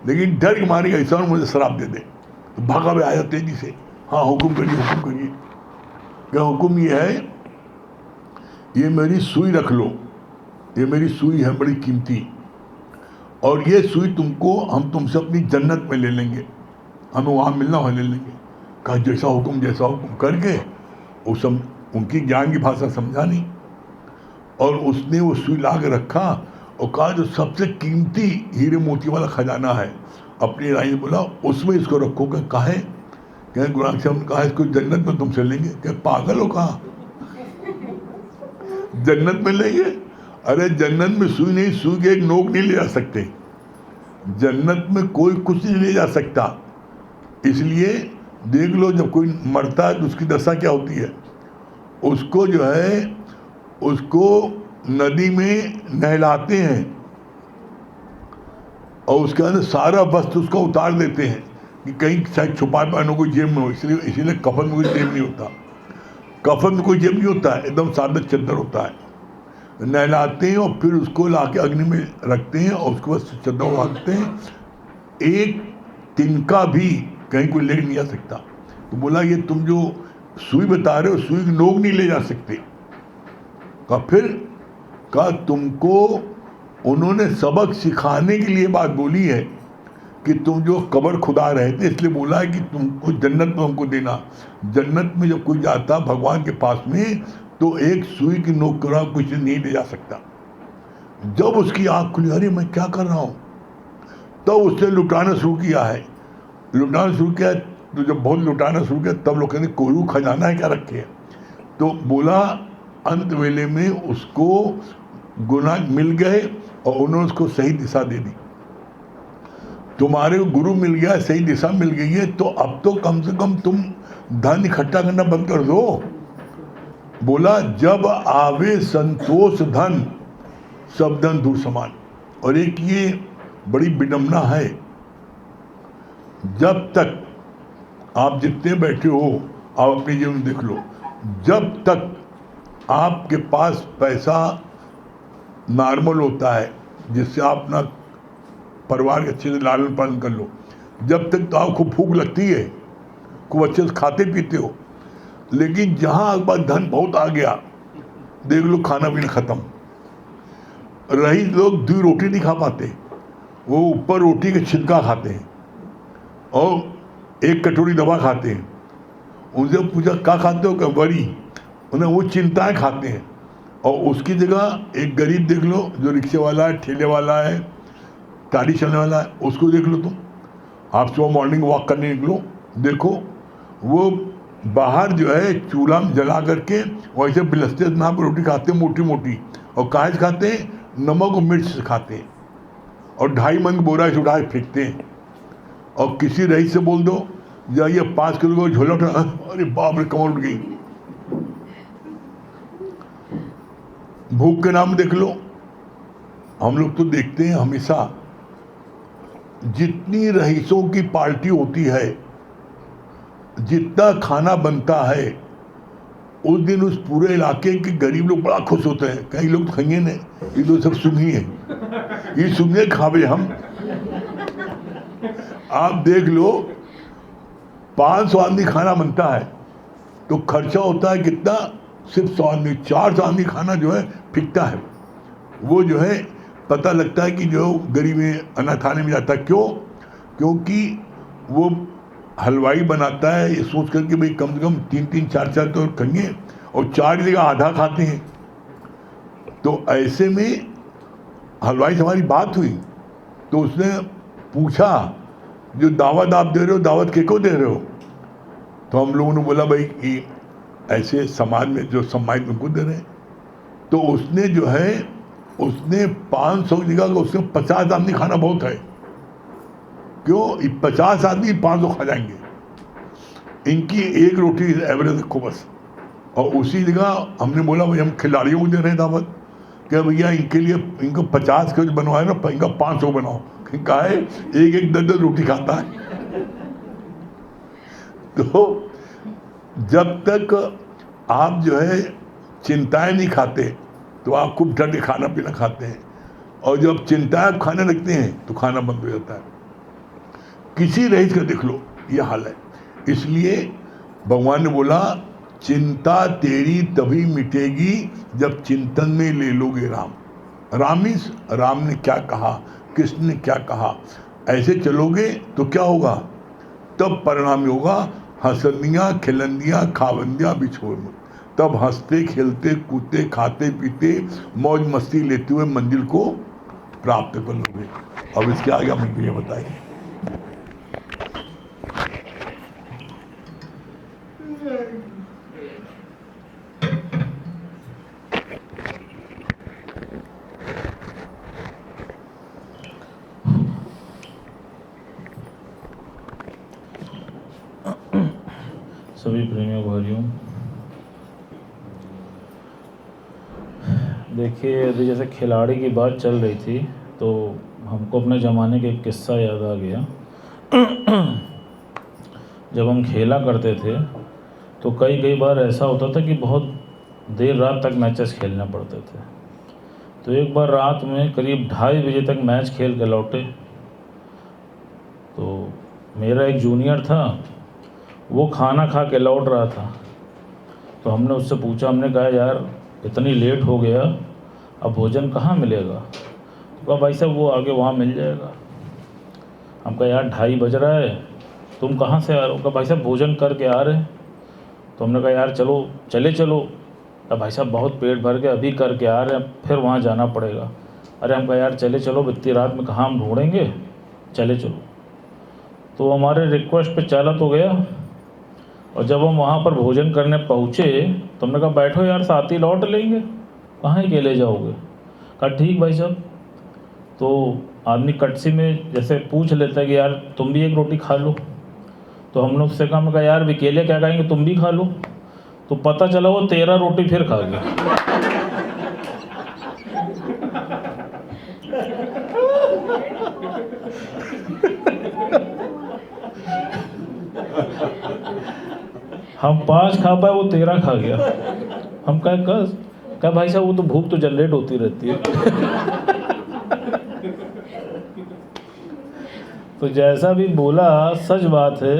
लेकिन डर के मारे ऐसा मुझे श्राप दे दे, तो भागा में आया तेजी से, हाँ हुक्म करिए। क्या हुक्म ये है, ये मेरी सुई रख लो, ये मेरी सुई है बड़ी कीमती, और ये सुई तुमको हम तुमसे अपनी जन्नत में ले लेंगे, हमें वहाँ मिलना वहाँ ले लेंगे। कहा जैसा हुक्म करके वो सब उनकी ज्ञान की भाषा समझा नहीं, और उसने वो सुई ला के रखा और कहा जो सबसे कीमती हीरे मोती वाला खजाना है, अपनी रानी ने बोला उसमें इसको रखोगे। कहा है क्या, गुरुनानक साहब ने कहा इसको जन्नत में तुमसे लेंगे। क्या पागल हो, कहा जन्नत में लेंगे? अरे जन्नत में सुई नहीं, सुई के एक नोक नहीं ले जा सकते, जन्नत में कोई कुछ नहीं ले जा सकता। इसलिए देख लो जब कोई मरता है तो उसकी दशा क्या होती है, उसको जो है उसको नदी में नहलाते हैं और उसके अंदर सारा वस्त्र उसका उतार देते हैं कि कहीं शायद छुपा पाने कोई जेब में हो, इसीलिए कफन में कोई जेब नहीं होता। कफन में कोई जेब नहीं होता है, एकदम सादा चद्दर होता है। नहलाते हैं और फिर उसको लाके अग्नि में रखते हैं और उसके बाद चद्दर उड़ाते हैं। एक तिनका भी कहीं कोई ले नहीं जा सकता। तो बोला ये तुम जो सुई बता रहे हो, सुई नोक नहीं ले जा सकते। कहा फिर? कहा तुमको उन्होंने सबक सिखाने के लिए बात बोली है कि तुम जो कब्र खुदा रहे थे, इसलिए बोला है कि तुमको जन्नत में हमको देना। जन्नत में जब कोई जाता भगवान के पास में तो एक सुई की नोक करा कुछ नहीं ले जा सकता। जब उसकी आंख खुली, अरे मैं क्या कर रहा हूँ, तब उसने लुटाना शुरू किया है। लुटाना शुरू किया तो जब बहुत लुटाना शुरू किया तब लोग कहते कोरू खजाना है क्या रखे है। तो बोला अंत वेले में उसको गुनाह मिल गए और उन्होंने उसको सही दिशा दे दी। तुम्हारे गुरु मिल गया, सही दिशा मिल गई है, तो अब तो कम से कम तुम धन इकट्ठा करना बंद कर दो। बोला जब आवे संतोष धन सब धन दूर समान। और एक ये बड़ी विडंबना है, जब तक आप जितने बैठे हो आप अपने जीवन में देख लो, जब तक आपके पास पैसा नॉर्मल होता है जिससे आप अपना परिवार के अच्छे से लालन पालन कर लो, जब तक तो आपको भूख लगती है, खूब अच्छे से खाते पीते हो। लेकिन जहाँ एक बार धन बहुत आ गया, देख लो खाना पीना खत्म। रही लोग 2 रोटी नहीं खा पाते, वो ऊपर रोटी के छिलका खाते हैं और 1 कटोरी दवा खाते हैं। उनसे पूछा क्या खाते हो, क्या वरी, उन्हें वो चिंताएं खाते हैं। और उसकी जगह एक गरीब देख लो जो रिक्शे वाला है, ठेले वाला है, गाड़ी चलने वाला है, उसको देख लो तुम। आप सुबह मॉर्निंग वॉक करने निकलो, देखो वो बाहर जो है चूल्हा में जला करके वैसे बिलस्ते ना पर रोटी खाते हैं मोटी मोटी, और काहे खाते हैं, नमक और मिर्च से खाते हैं, और 2.5 मन बोरा से उठा फेंकते हैं। और किसी रईस से बोल दो जाइए 5 किलो का झोला उठा, अरे बाप रे कमर उठ गई। भूख के नाम देख लो, हम लोग तो देखते हैं हमेशा जितनी रईसों की पार्टी होती है, जितना खाना बनता है, उस दिन उस पूरे इलाके के गरीब लोग बड़ा खुश होते हैं। कई लोग खाएंगे ने, ये तो सब सुंघी है, ये सुंघे खावे हम। आप देख लो 500 आदमी खाना बनता है तो खर्चा होता है कितना, सिर्फ 100 आदमी, 400 आदमी खाना जो है फिकता है। वो जो है पता लगता है कि जो गरीब अनाथालय में जाता है। क्यों? क्योंकि वो हलवाई बनाता है ये सोच कर कि भाई कम से कम 3-3, 4-4 तो खाएंगे, और 4 जगह आधा खाते हैं। तो ऐसे में हलवाई से हमारी बात हुई तो उसने पूछा जो दावत आप दे रहे हो, दावत किसको दे रहे हो? तो हम लोगों ने बोला भाई कि ऐसे समाज में जो सम्मानित उनको दे रहे हैं। तो उसने जो है उसने 500 जगह का उसने 50 आदमी खाना बहुत है। क्यों? 50 आदमी 500 खा जाएंगे, इनकी 1 रोटी एवरेज रखो बस। और उसी जगह हमने बोला भाई हम खिलाड़ियों को दे रहे हैं दावत, क्या भैया इनके लिए इनको 50 का बनवाए ना, इनका 500 बनाओ। कहा है 1-1, 10-10 रोटी खाता है। तो जब तक आप जो है चिंताएं नहीं खाते तो आप खूब डर के खाना पीना खाते हैं, और जब चिंताएं खाने लगते हैं तो खाना बंद हो जाता है। किसी रईस का देख लो ये हाल है। इसलिए भगवान ने बोला चिंता तेरी तभी मिटेगी जब चिंतन में ले लोगे राम। राम ने क्या कहा, कृष्ण ने क्या कहा, ऐसे चलोगे तो क्या होगा, तब परिणाम होगा हंसनियाँ खिलनियाँ खावंदियाँ बिछोड़ में। तब हंसते खेलते कूदते खाते पीते मौज मस्ती लेते हुए मंजिल को प्राप्त कर लोगे। अब इसके आगे हम ये बताएंगे। सभी प्रेमियों भाइयों, देखिए, अभी जैसे खिलाड़ी की बात चल रही थी तो हमको अपने ज़माने का एक किस्सा याद आ गया। जब हम खेला करते थे तो कई कई बार ऐसा होता था कि बहुत देर रात तक मैचेस खेलने पड़ते थे। तो एक बार रात में करीब 2:30 बजे तक मैच खेल के लौटे। तो मेरा एक जूनियर था, वो खाना खा के लौट रहा था। तो हमने उससे पूछा, हमने कहा यार इतनी लेट हो गया, अब भोजन कहाँ मिलेगा? तो कहा भाई साहब वो आगे वहाँ मिल जाएगा। हम कहा यार 2:30 बज रहा है, तुम कहाँ से आ रहे हो? कहा भाई साहब भोजन करके आ रहे हैं। तो हमने कहा यार चलो चलो। अब भाई साहब बहुत पेट भर के अभी करके आ रहे हैं, फिर वहाँ जाना पड़ेगा। अरे हम कहा यार चलो, इतनी रात में कहाँ हम ढूँढेंगे, चलो। तो हमारे रिक्वेस्ट पे चला तो गया, और जब हम वहाँ पर भोजन करने पहुँचे तो हमने कहा बैठो यार, साथ ही लौट लेंगे, कहाँ अकेले जाओगे? कहा ठीक भाई साहब। तो आदमी कटसी में जैसे पूछ लेता है कि यार तुम भी एक रोटी खा लो। तो हमने उससे कहा, मैं कहा यार अकेले क्या खाएंगे, तुम भी खा लो। तो पता चला वो 13 रोटी फिर खा गया। हम 5 खा पाए, वो 13 खा गया। हम कहा भाई साहब वो तो भूख तो जनरेट होती रहती है। तो जैसा भी बोला, सच बात है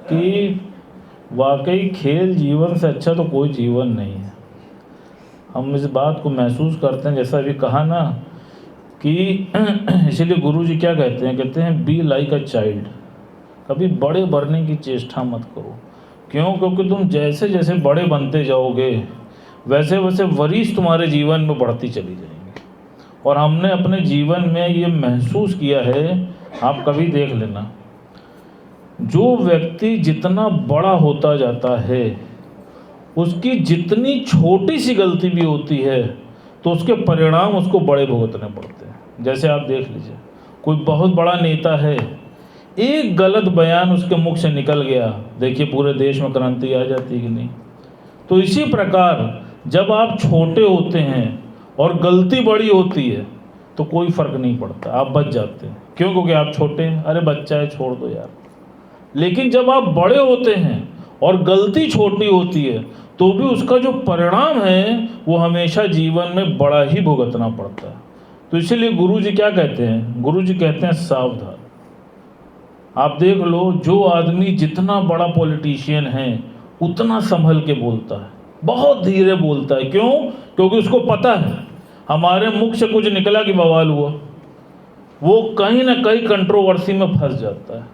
कि वाकई खेल जीवन से अच्छा तो कोई जीवन नहीं है। हम इस बात को महसूस करते हैं, जैसा अभी कहा ना कि इसीलिए गुरुजी क्या कहते हैं बी लाइक अ चाइल्ड। कभी बड़े बनने की चेष्टा मत करो। क्यों? क्योंकि तुम जैसे जैसे बड़े बनते जाओगे वैसे वैसे वरीस तुम्हारे जीवन में बढ़ती चली जाएंगी। और हमने अपने जीवन में ये महसूस किया है, आप कभी देख लेना, जो व्यक्ति जितना बड़ा होता जाता है उसकी जितनी छोटी सी गलती भी होती है तो उसके परिणाम उसको बड़े भुगतने पड़ते हैं। जैसे आप देख लीजिए, कोई बहुत बड़ा नेता है, एक गलत बयान उसके मुख से निकल गया, देखिए पूरे देश में क्रांति आ जाती कि नहीं। तो इसी प्रकार जब आप छोटे होते हैं और गलती बड़ी होती है तो कोई फर्क नहीं पड़ता, आप बच जाते हैं। क्यों? क्योंकि आप छोटे हैं, अरे बच्चा है छोड़ दो यार। लेकिन जब आप बड़े होते हैं और गलती छोटी होती है तो भी उसका जो परिणाम है वो हमेशा जीवन में बड़ा ही भुगतना पड़ता है। तो इसीलिए गुरुजी क्या कहते हैं? गुरुजी कहते हैं सावधान। आप देख लो, जो आदमी जितना बड़ा पॉलिटिशियन है उतना संभल के बोलता है, बहुत धीरे बोलता है। क्यों? क्योंकि उसको पता है हमारे मुख से कुछ निकला कि बवाल हुआ, वो कहीं ना कहीं कंट्रोवर्सी में फंस जाता है।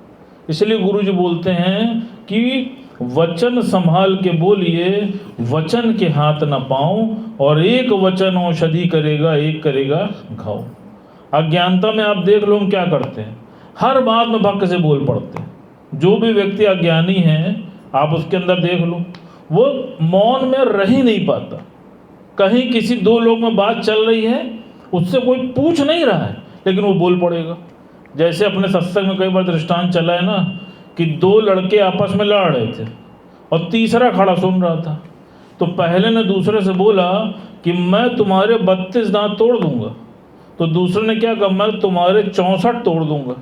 इसलिए गुरुजी बोलते हैं कि वचन संभाल के बोलिए, वचन के हाथ न पाऊं, और एक वचन औषधि करेगा, एक करेगा घाव। अज्ञानता में आप देख लो हम क्या करते हैं, हर बात में भक्त से बोल पड़ते हैं। जो भी व्यक्ति अज्ञानी है आप उसके अंदर देख लो, वो मौन में रह ही नहीं पाता। कहीं किसी 2 लोग में बात चल रही है, उससे कोई पूछ नहीं रहा है लेकिन वो बोल पड़ेगा। जैसे अपने सत्संग में कई बार दृष्टांत चला है ना कि 2 लड़के आपस में लड़ रहे थे और तीसरा खड़ा सुन रहा था। तो पहले ने दूसरे से बोला कि मैं तुम्हारे 32 दांत तोड़ दूंगा। तो दूसरे ने क्या कहा, मैं तुम्हारे 64 तोड़ दूंगा।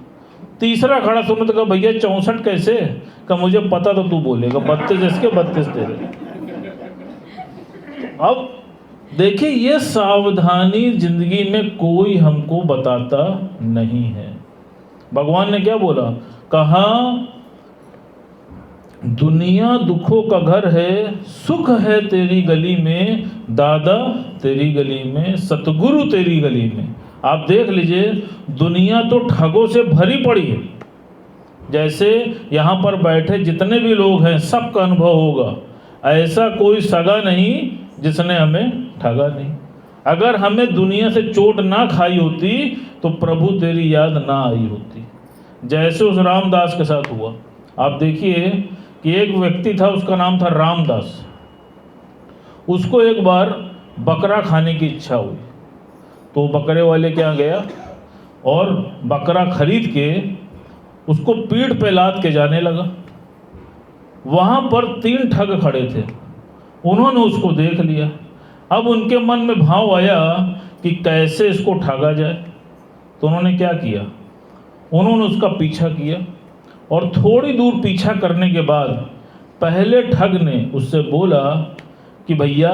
तीसरा खड़ा सुनने तो कहा भैया 64 कैसे? कहा मुझे पता तो तू बोलेगा, 32 इसके 32 तेरे। अब देखिए, ये सावधानी जिंदगी में कोई हमको बताता नहीं है। भगवान ने क्या बोला? कहा दुनिया दुखों का घर है, सुख है तेरी गली में, दादा तेरी गली में, सतगुरु तेरी गली में। आप देख लीजिए, दुनिया तो ठगों से भरी पड़ी है। जैसे यहाँ पर बैठे जितने भी लोग हैं सबका अनुभव होगा, ऐसा कोई सगा नहीं जिसने हमें ठगा नहीं। अगर हमें दुनिया से चोट ना खाई होती तो प्रभु तेरी याद ना आई होती। जैसे उस रामदास के साथ हुआ। आप देखिए कि एक व्यक्ति था, उसका नाम था रामदास। उसको एक बार बकरा खाने की इच्छा हुई, तो बकरे वाले क्या गया और बकरा खरीद के उसको पीठ पे लाद के जाने लगा। वहाँ पर 3 ठग खड़े थे, उन्होंने उसको देख लिया। अब उनके मन में भाव आया कि कैसे इसको ठगा जाए। तो उन्होंने क्या किया, उन्होंने उसका पीछा किया और थोड़ी दूर पीछा करने के बाद पहले ठग ने उससे बोला कि भैया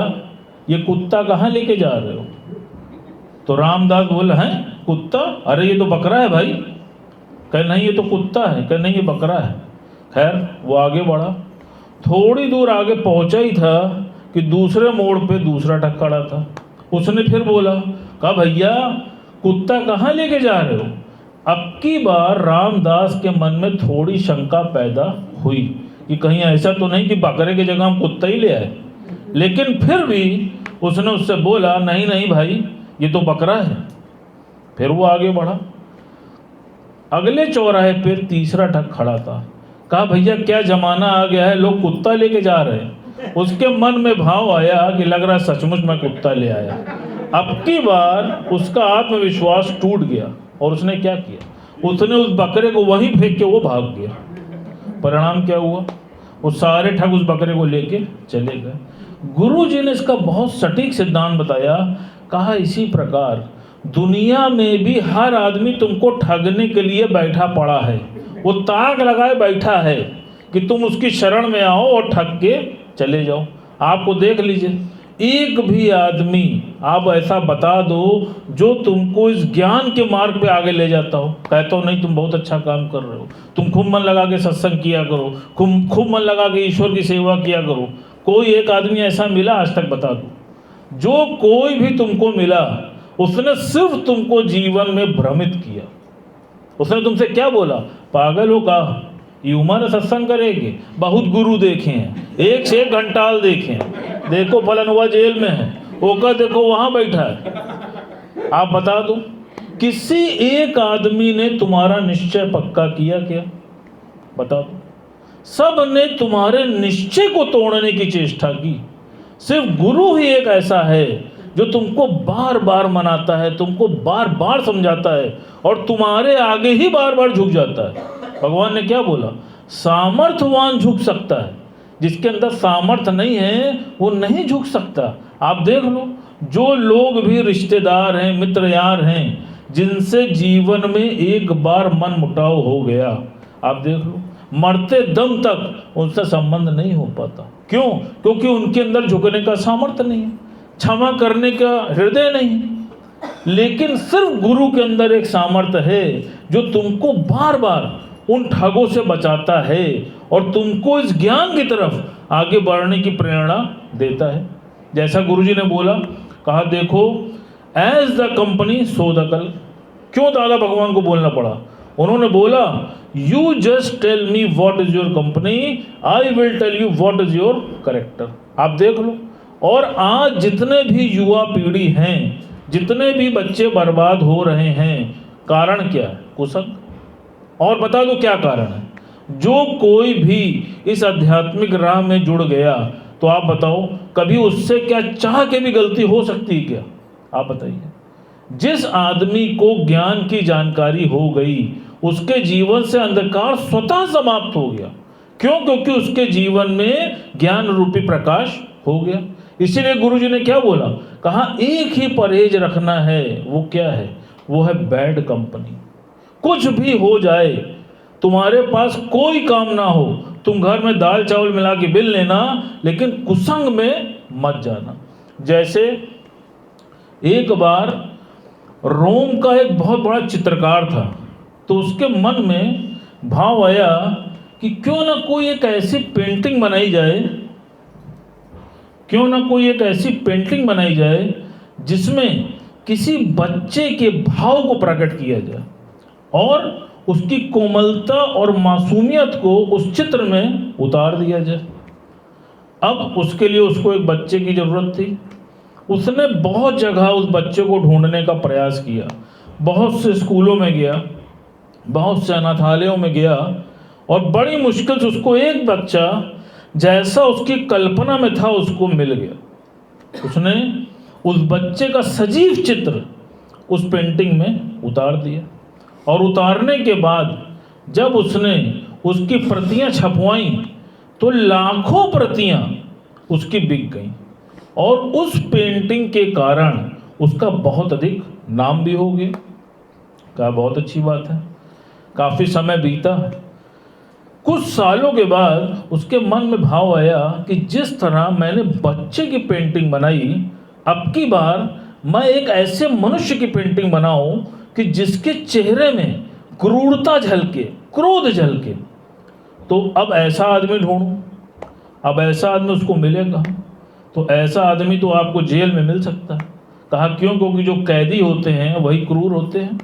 ये कुत्ता कहाँ लेके जा रहे हो। तो रामदास बोला, हैं कुत्ता? अरे ये तो बकरा है भाई। कहे नहीं ये तो कुत्ता है। कहे नहीं ये बकरा है। खैर वो आगे बढ़ा, थोड़ी दूर आगे पहुंचा ही था कि दूसरे मोड़ पे दूसरा ठग खड़ा था। उसने फिर बोला, कहा भैया कुत्ता कहाँ लेके जा रहे हो। अब की बार रामदास के मन में थोड़ी शंका पैदा हुई कि कहीं ऐसा तो नहीं कि बकरे की जगह हम कुत्ता ही ले आए। लेकिन फिर भी उसने उससे बोला, नहीं नहीं भाई ये तो बकरा है। फिर वो आगे बढ़ा, अगले चौराहे पर तीसरा ठग खड़ा था। कहा भैया क्या जमाना आ गया है, लोग कुत्ता लेके जा रहे हैं। उसके मन में भाव आया कि लग रहा सचमुच मैं कुत्ता ले आया। अब की बार उसका आत्मविश्वास टूट गया और उसने क्या किया, उसने उस बकरे को वहीं फेंक के वो भाग गया। परिणाम क्या हुआ, वो सारे ठग उस बकरे को लेके चले गए। गुरुजी ने इसका बहुत सटीक सिद्धांत बताया। कहा इसी प्रकार दुनिया में भी हर आदमी तुमको ठगने के लिए बैठा पड़ा है। वो ताक लगाए बैठा है कि तुम उसकी शरण में आओ और ठग के चले जाओ। आपको देख लीजिए, एक भी आदमी आप ऐसा बता दो जो तुमको इस ज्ञान के मार्ग पे आगे ले जाता हो। कहता हो नहीं तुम बहुत अच्छा काम कर रहे हो, तुम खूब मन लगा के सत्संग किया करो, खूब मन लगा के ईश्वर की सेवा किया करो। कोई एक आदमी ऐसा मिला आज तक बता दो? जो कोई भी तुमको मिला उसने सिर्फ तुमको जीवन में भ्रमित किया। उसने तुमसे क्या बोला, पागल हो का, ये उम्र सत्संग करेगी, बहुत गुरु देखे हैं, एक से एक घंटाल देखे हैं, देखो फलनवा जेल में है, ओका देखो वहां बैठा है। आप बता दो किसी एक आदमी ने तुम्हारा निश्चय पक्का किया क्या? बता दो। सब ने तुम्हारे निश्चय को तोड़ने की चेष्टा की। सिर्फ गुरु ही एक ऐसा है जो तुमको बार बार मनाता है, तुमको बार बार समझाता है और तुम्हारे आगे ही बार बार झुक जाता है। भगवान ने क्या बोला, सामर्थ्यवान झुक सकता है, जिसके अंदर सामर्थ्य नहीं है वो नहीं झुक सकता। आप देख लो, जो लोग भी रिश्तेदार हैं, मित्र यार हैं, जिनसे जीवन में एक बार मन मुटाव हो गया, आप देख लो मरते दम तक उनसे संबंध नहीं हो पाता। क्यों? क्योंकि उनके अंदर झुकने का सामर्थ्य नहीं है, क्षमा करने का हृदय नहीं। लेकिन सिर्फ गुरु के अंदर एक सामर्थ्य है जो तुमको बार बार उन ठगों से बचाता है और तुमको इस ज्ञान की तरफ आगे बढ़ने की प्रेरणा देता है। जैसा गुरुजी ने बोला, कहा देखो as the company so the कल। क्यों दादा भगवान को बोलना पड़ा? उन्होंने बोला you just tell me what is your company, I will tell you what is your character. आप देख लो, और आज जितने भी युवा पीढ़ी हैं, जितने भी बच्चे बर्बाद हो रहे हैं, कारण क्या है? कुसंग। और बता दो क्या कारण है? जो कोई भी इस आध्यात्मिक राह में जुड़ गया तो आप बताओ कभी उससे क्या चाह के भी गलती हो सकती है क्या? आप बताइए। जिस आदमी को ज्ञान की जानकारी हो गई उसके जीवन से अंधकार स्वतः समाप्त हो गया। क्यों? क्योंकि उसके जीवन में ज्ञान रूपी प्रकाश हो गया। इसीलिए गुरुजी ने क्या बोला, कहा एक ही परहेज रखना है। वो क्या है? वो है बैड कंपनी। कुछ भी हो जाए, तुम्हारे पास कोई काम ना हो, तुम घर में दाल चावल मिला के बिल लेना, लेकिन कुसंग में मत जाना। जैसे एक बार रोम का एक बहुत बड़ा चित्रकार था, तो उसके मन में भाव आया कि क्यों ना कोई एक ऐसी पेंटिंग बनाई जाए, क्यों ना कोई एक ऐसी पेंटिंग बनाई जाए जिसमें किसी बच्चे के भाव को प्रकट किया जाए और उसकी कोमलता और मासूमियत को उस चित्र में उतार दिया जाए। अब उसके लिए उसको एक बच्चे की ज़रूरत थी। उसने बहुत जगह उस बच्चे को ढूंढने का प्रयास किया, बहुत से स्कूलों में गया, बहुत से अनाथालयों में गया और बड़ी मुश्किल से उसको एक बच्चा जैसा उसकी कल्पना में था उसको मिल गया। उसने उस बच्चे का सजीव चित्र उस पेंटिंग में उतार दिया और उतारने के बाद जब उसने उसकी प्रतियां छपवाई तो लाखों प्रतियां उसकी बिक गईं। और उस पेंटिंग के कारण उसका बहुत अधिक नाम भी हो गया। क्या बहुत अच्छी बात है। काफ़ी समय बीता, कुछ सालों के बाद उसके मन में भाव आया कि जिस तरह मैंने बच्चे की पेंटिंग बनाई, अब की बार मैं एक ऐसे मनुष्य की पेंटिंग बनाऊं कि जिसके चेहरे में क्रूरता झलके, क्रोध झलके। तो अब ऐसा आदमी ढूंढूं, अब ऐसा आदमी उसको मिलेगा। तो ऐसा आदमी तो आपको जेल में मिल सकता है। कहा क्यों? क्योंकि जो कैदी होते हैं वही क्रूर होते हैं।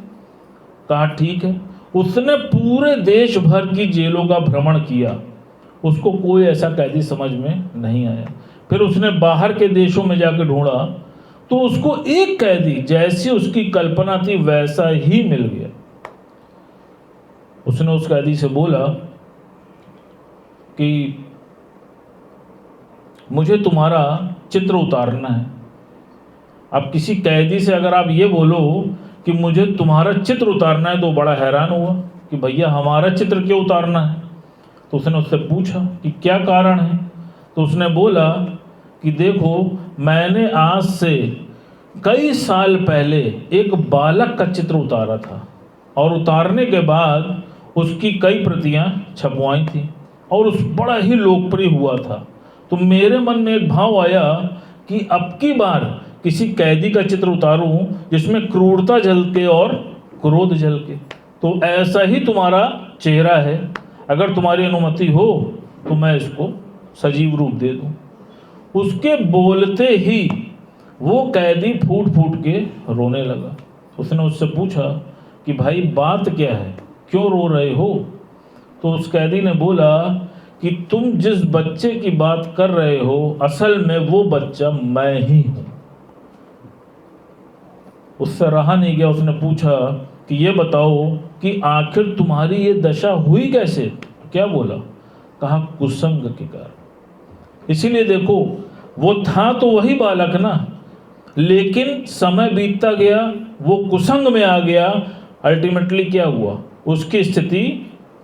कहा ठीक है। उसने पूरे देश भर की जेलों का भ्रमण किया, उसको कोई ऐसा कैदी समझ में नहीं आया। फिर उसने बाहर के देशों में जाकर ढूंढा तो उसको एक कैदी जैसी उसकी कल्पना थी वैसा ही मिल गया। उसने उस कैदी से बोला कि मुझे तुम्हारा चित्र उतारना है। अब किसी कैदी से अगर आप ये बोलो कि मुझे तुम्हारा चित्र उतारना है तो बड़ा हैरान हुआ कि भैया हमारा चित्र क्यों उतारना है। तो उसने उससे पूछा कि क्या कारण है। तो उसने बोला कि देखो, मैंने आज से कई साल पहले एक बालक का चित्र उतारा था और उतारने के बाद उसकी कई प्रतियां छपवाई थी और उस बड़ा ही लोकप्रिय हुआ था। तो मेरे मन में एक भाव आया कि अब की बार किसी कैदी का चित्र उतारूं जिसमें क्रूरता झलके और क्रोध झलके। तो ऐसा ही तुम्हारा चेहरा है, अगर तुम्हारी अनुमति हो तो मैं इसको सजीव रूप दे दूं। उसके बोलते ही वो कैदी फूट फूट के रोने लगा। उसने उससे पूछा कि भाई बात क्या है, क्यों रो रहे हो। तो उस कैदी ने बोला कि तुम जिस बच्चे की बात कर रहे हो असल में वो बच्चा मैं ही हूं। उससे रहा नहीं गया, उसने पूछा कि ये बताओ कि आखिर तुम्हारी ये दशा हुई कैसे। क्या बोला? कहा कुसंग के कारण। इसीलिए देखो, वो था तो वही बालक ना, लेकिन समय बीतता गया, वो कुसंग में आ गया। अल्टीमेटली क्या हुआ? उसकी स्थिति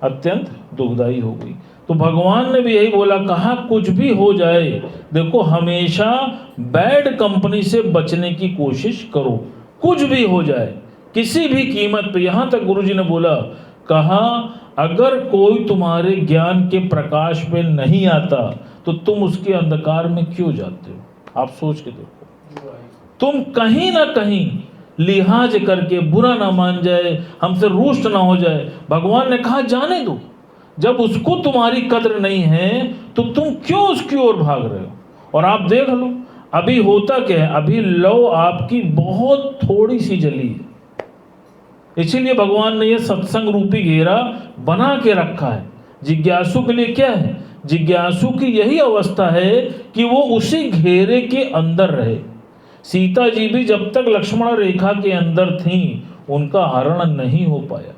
अत्यंत दुखदायी हो गई। तो भगवान ने भी यही बोला, कहा कुछ भी हो जाए, देखो हमेशा बैड कंपनी से बचने की कोशिश करो। कुछ भी हो जाए, किसी भी कीमत पे। यहां तक गुरुजी ने बोला, कहा अगर कोई तुम्हारे ज्ञान के प्रकाश में नहीं आता तो तुम उसके अंधकार में क्यों जाते हो। आप सोच के देखो, तुम कहीं ना कहीं लिहाज करके, बुरा ना मान जाए, हमसे रुष्ट ना हो जाए, भगवान ने कहा जाने दो। जब उसको तुम्हारी कद्र नहीं है तो तुम क्यों उसकी ओर भाग रहे हो। और आप देख लो अभी होता क्या है, अभी लौ आपकी बहुत थोड़ी सी जली है। इसीलिए भगवान ने यह सत्संग रूपी घेरा बना के रखा है। जिज्ञासु के लिए क्या है? जिज्ञासु की यही अवस्था है कि वो उसी घेरे के अंदर रहे। सीता जी भी जब तक लक्ष्मण रेखा के अंदर थीं, उनका हरण नहीं हो पाया।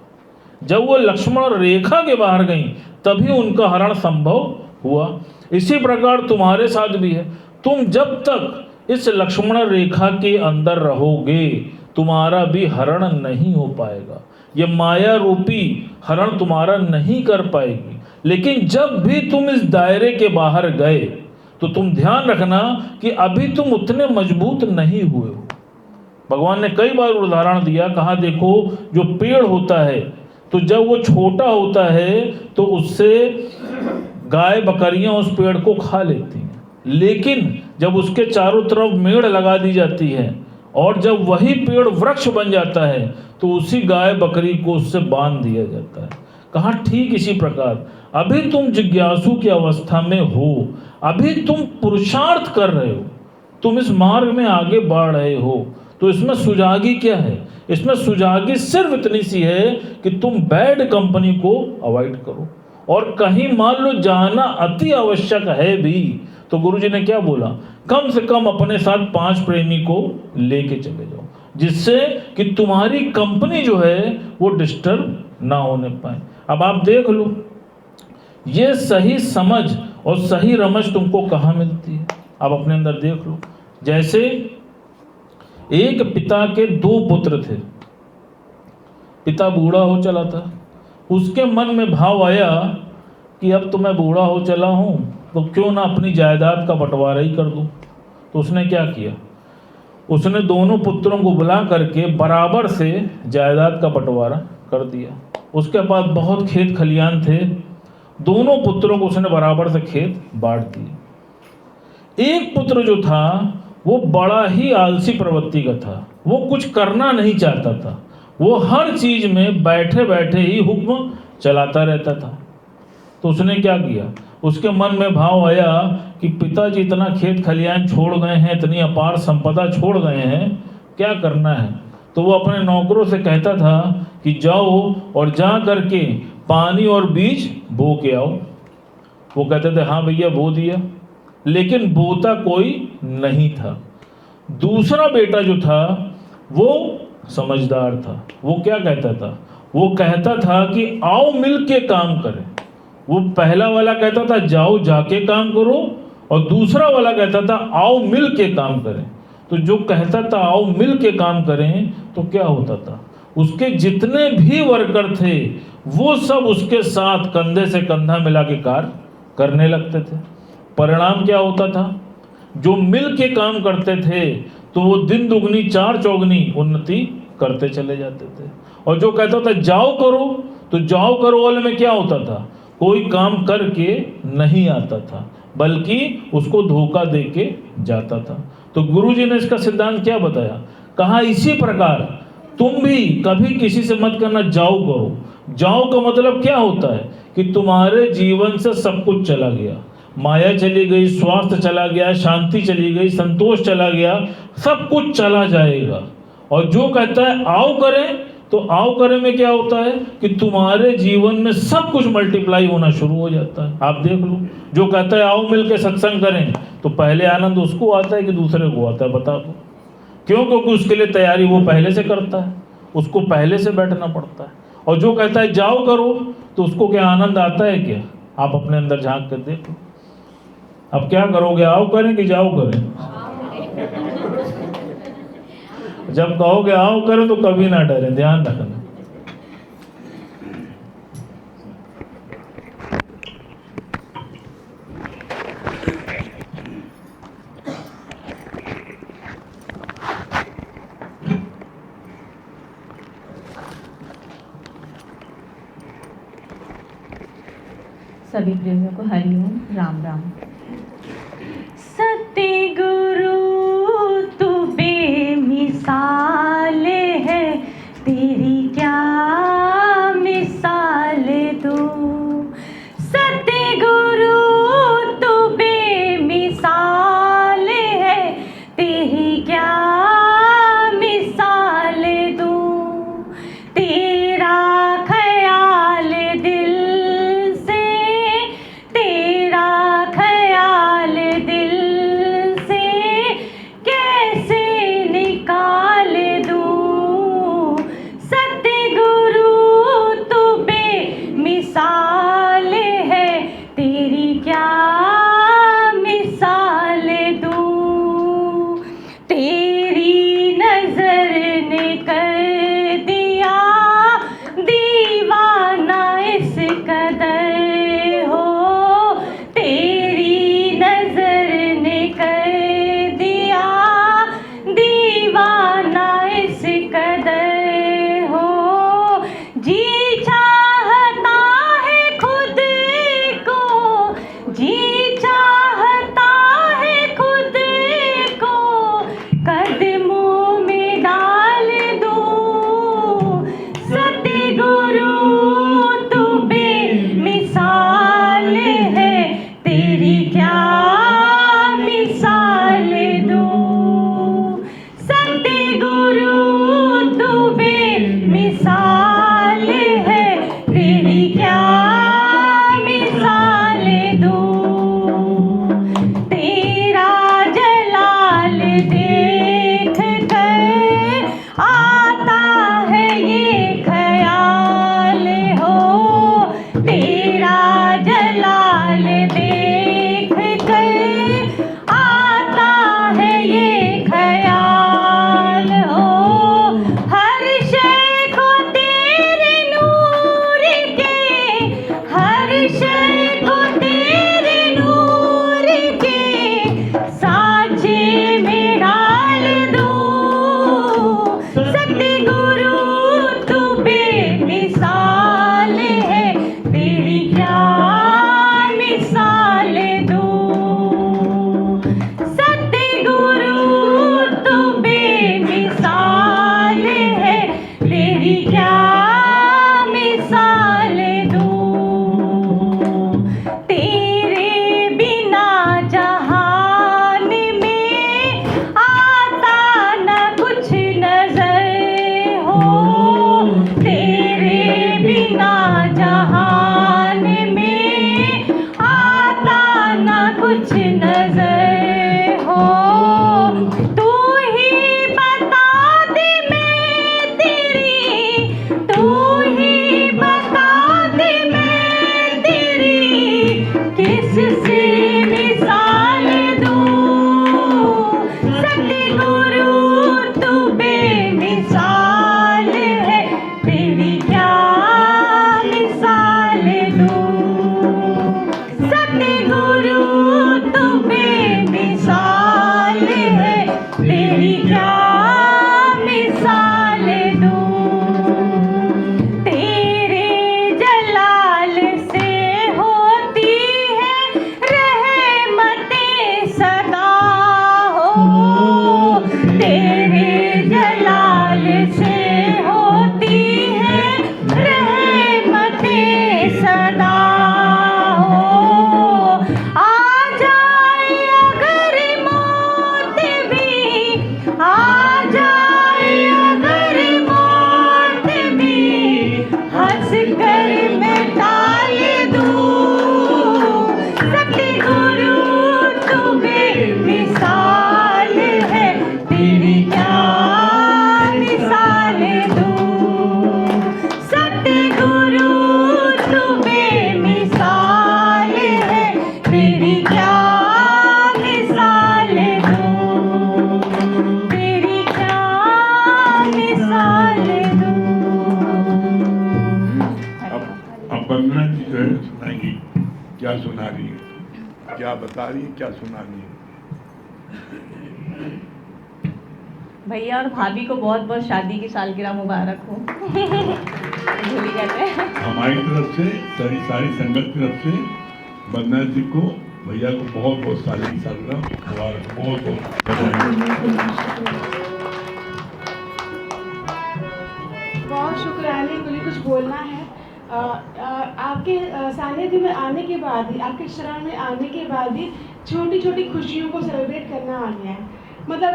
जब वो लक्ष्मण रेखा के बाहर गईं, तभी उनका हरण संभव हुआ। इसी प्रकार तुम्हारे साथ भी है। तुम जब तक इस लक्ष्मण रेखा के अंदर रहोगे, तुम्हारा भी हरण नहीं हो पाएगा। ये माया रूपी हरण तुम्हारा नहीं कर पाएगी। लेकिन जब भी तुम इस दायरे के बाहर गए तो तुम ध्यान रखना कि अभी तुम उतने मजबूत नहीं हुए हो। भगवान ने कई बार उदाहरण दिया, कहा देखो जो पेड़ होता है तो जब वो छोटा होता है तो उससे गाय बकरियां उस पेड़ को खा लेती हैं, लेकिन जब उसके चारों तरफ मेड़ लगा दी जाती है और जब वही पेड़ वृक्ष बन जाता है तो उसी गाय बकरी को उससे बांध दिया जाता है। कहा ठीक इसी प्रकार अभी तुम जिज्ञासु की अवस्था में हो, अभी तुम पुरुषार्थ कर रहे हो, तुम इस मार्ग में आगे बढ़ रहे हो। तो इसमें सुजागी क्या है? इसमें सुजागी सिर्फ इतनी सी है कि तुम बैड कंपनी को अवॉइड करो। और कहीं मान लो जाना अति आवश्यक है भी तो गुरुजी ने क्या बोला, कम से कम अपने साथ 5 प्रेमी को लेके चले जाओ, जिससे कि तुम्हारी कंपनी जो है वो डिस्टर्ब ना होने पाए। अब आप देख लो ये सही समझ और सही रमझ तुमको कहाँ मिलती है। अब अपने अंदर देख लो, जैसे एक पिता के 2 पुत्र थे। पिता बूढ़ा हो चला था, उसके मन में भाव आया कि अब तो मैं बूढ़ा हो चला हूँ तो क्यों ना अपनी जायदाद का बंटवारा ही कर दूँ। तो उसने क्या किया, उसने दोनों पुत्रों को बुला करके बराबर से जायदाद का बंटवारा कर दिया। उसके पास बहुत खेत खलियान थे, दोनों पुत्रों को उसने बराबर से खेत बांट दिए। एक पुत्र जो था वो बड़ा ही आलसी प्रवृत्ति का था, वो कुछ करना नहीं चाहता था, वो हर चीज में बैठे बैठे ही हुक्म चलाता रहता था। तो उसने क्या किया, उसके मन में भाव आया कि पिताजी इतना खेत खलियान छोड़ गए हैं, इतनी अपार संपदा छोड़ गए हैं, क्या करना है। तो वो अपने नौकरों से कहता था कि जाओ और जा करके पानी और बीज बो के आओ। वो कहते थे हाँ भैया बो दिया, लेकिन बोता कोई नहीं था। दूसरा बेटा जो था वो समझदार था, वो क्या कहता था, वो कहता था कि आओ मिल के काम करें। वो पहला वाला कहता था जाओ जाके काम करो, और दूसरा वाला कहता था आओ मिल के काम करें। तो जो कहता था आओ मिल के काम करें, तो क्या होता था, उसके जितने भी वर्कर थे वो सब उसके साथ कंधे से कंधा मिला के कार्य करने लगते थे। परिणाम क्या होता था, जो मिल के काम करते थे तो वो दिन दुगनी चार चौगनी उन्नति करते चले जाते थे। और जो कहता था जाओ करो, तो जाओ करो वाले में क्या होता था, कोई काम करके नहीं आता था, बल्कि उसको धोखा दे के जाता था। तो गुरुजी ने इसका सिद्धांत क्या बताया, कहा इसी प्रकार तुम भी कभी किसी से मत करना जाओ करो। जाओ का मतलब क्या होता है कि तुम्हारे जीवन से सब कुछ चला गया, माया चली गई, स्वास्थ्य चला गया, शांति चली गई, संतोष चला गया, सब कुछ चला जाएगा। और जो कहता है आओ करें, तो आओ करें में क्या होता है कि तुम्हारे जीवन में सब कुछ मल्टीप्लाई होना शुरू हो जाता है। आप देख लो, जो कहता है आओ मिलकर सत्संग करें, तो पहले आनंद उसको आता है कि दूसरे को आता है, बता दो क्यों, क्योंकि उसके लिए तैयारी वो पहले से करता है, उसको पहले से बैठना पड़ता है। और जो कहता है जाओ करो, तो उसको क्या आनंद आता है क्या, आप अपने अंदर झांक कर देखो। अब क्या करोगे, आओ करें कि जाओ करें? जब कहोगे आओ करें तो कभी ना डरें, ध्यान रखना। सभी प्रेमियों को हरिओम, राम राम। सत्य गुरु तू बेमिसाल है, तेरी क्या मिसाल दूं। सत्य गुरु तू बेमिसाल है, तेरी क्या मिसाल दूं। तेरा ख्याल दिल से, तेरा ख्याल दिल से कैसे निकाल दूं। सतगुरु तू बेमिसाल है, तेरी क्या मिसाल दूं। तेरा तेरी क्या मिसाल दूं, तेरे जलाल से होती है रहमतें सदा हो, तेरे जलाल से होती है रहमतें सदा हो। आ जाए अगर मौत भी, आ जाए अगर मौत भी, हंस कर मैं टाल दूं, सतगुरु तू बेमिसाल है, तेरी क्या मिसाल दूं, सतगुरु तू बेमिसाल है, तेरी क्या मिसाल दूं, तेरी क्या मिसाल दूं। अब वंदना जी जो है सुनाएंगी, क्या सुना रही है, क्या बता रही है, क्या सुना रही है। भैया और भाभी को बहुत बहुत शादी की सालगिरह मुबारक हो। भूल ही जाते हैं। हमारी तरफ से, सारी संगत की तरफ से वंदना जी को, भैया को बहुत बहुत सालगिरह मुबारक, बहुत बहुत बधाई। बहुत शुक्राने के लिए कुछ बोलना है। आपके सानिध्य में आने के बाद ही, आपके शरण में आने के बाद ही छोटी छोटी खुशियों को सेलिब्रेट करना आ गया है। मतलब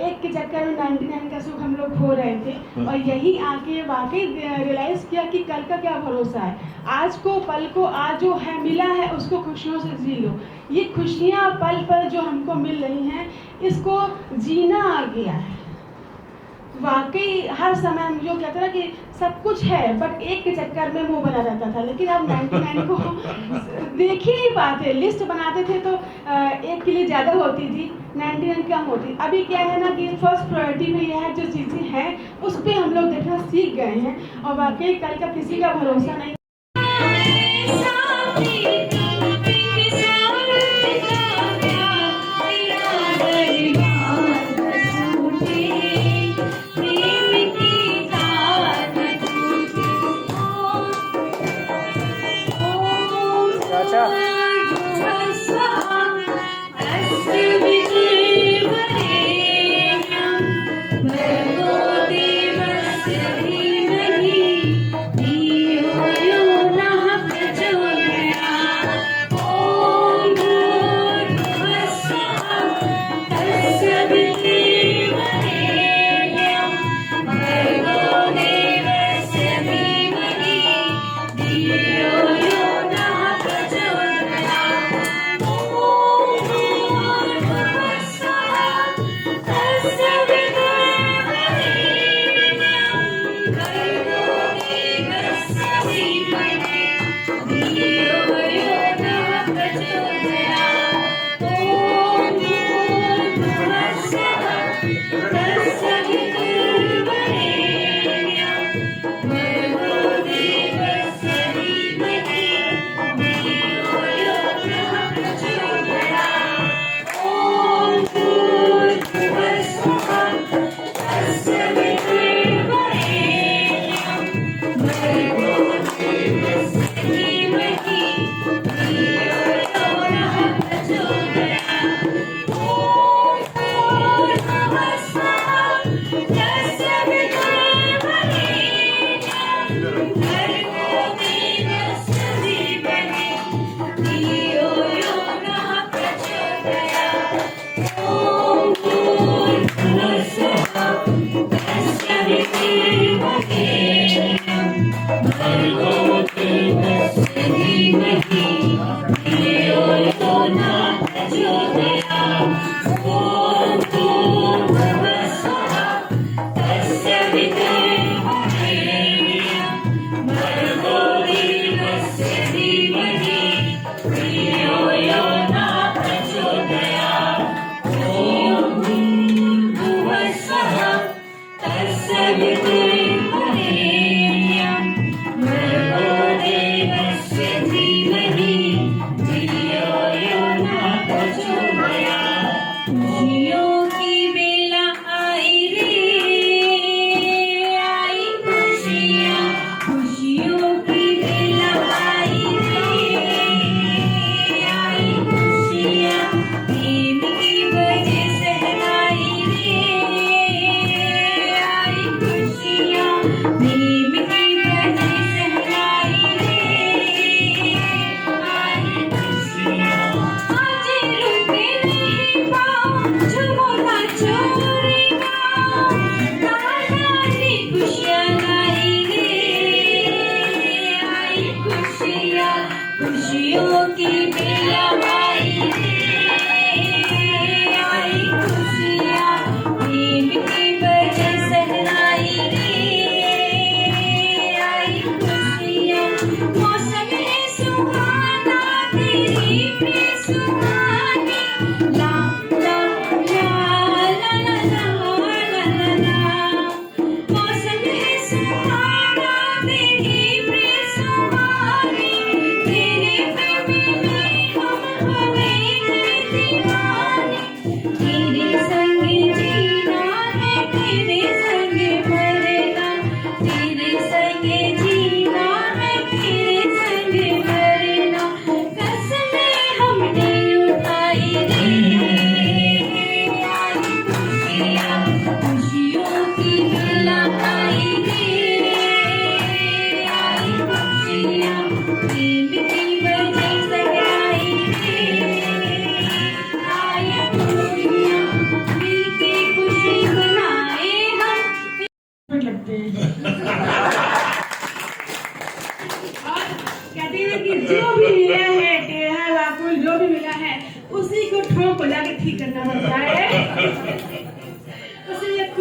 एक के चक्कर में 99 का सुख हम लोग खो रहे थे, और यही आके वाकई रियलाइज़ किया कि कल का क्या भरोसा है। आज को, पल को, आज जो है मिला है उसको खुशियों से जी लो। ये खुशियाँ पल पल जो हमको मिल रही हैं, इसको जीना आ गया है। वाकई हर समय हम जो कहते हैं ना कि सब कुछ है, बट एक के चक्कर में मुंह बना रहता था। लेकिन अब 99 को देख ही नहीं पाते। लिस्ट बनाते थे तो एक के लिए ज़्यादा होती थी, 99 कम होती। अभी क्या है ना कि फर्स्ट प्रायोरिटी में यह है, जो चीज़ें हैं उस पर हम लोग देखना सीख गए हैं, और वाकई कल का किसी का भरोसा नहीं।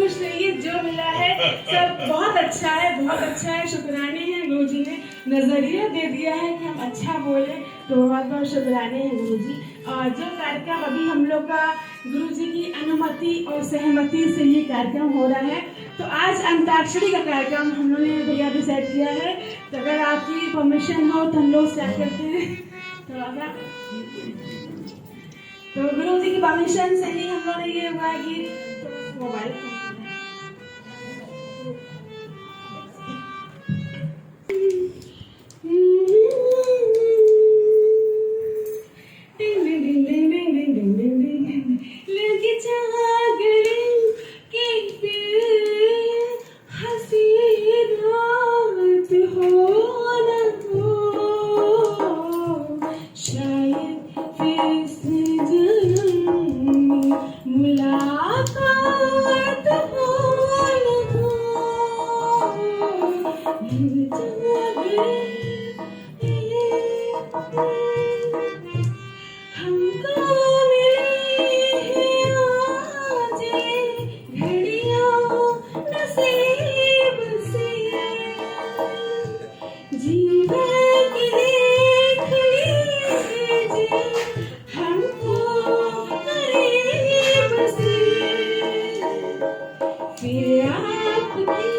खुश रहिए, जो मिला है सब बहुत अच्छा है, बहुत अच्छा है। शुक्राने हैं गुरुजी ने नजरिया दे दिया है कि हम अच्छा बोले, तो बहुत बहुत शुक्राने हैं गुरुजी। और जो कार्यक्रम अभी हम लोग का गुरुजी की अनुमति और सहमति से ये कार्यक्रम हो रहा है, तो आज अंताक्षरी का कार्यक्रम हम लोगों ने भैया डिसाइड किया है। तो अगर आपकी परमिशन हो तो हम लोग स्टार्ट करते हैं थोड़ा सा। तो गुरु जी की परमिशन से ही हम लोग ने ये हुआ कि मोबाइल फिर आपकी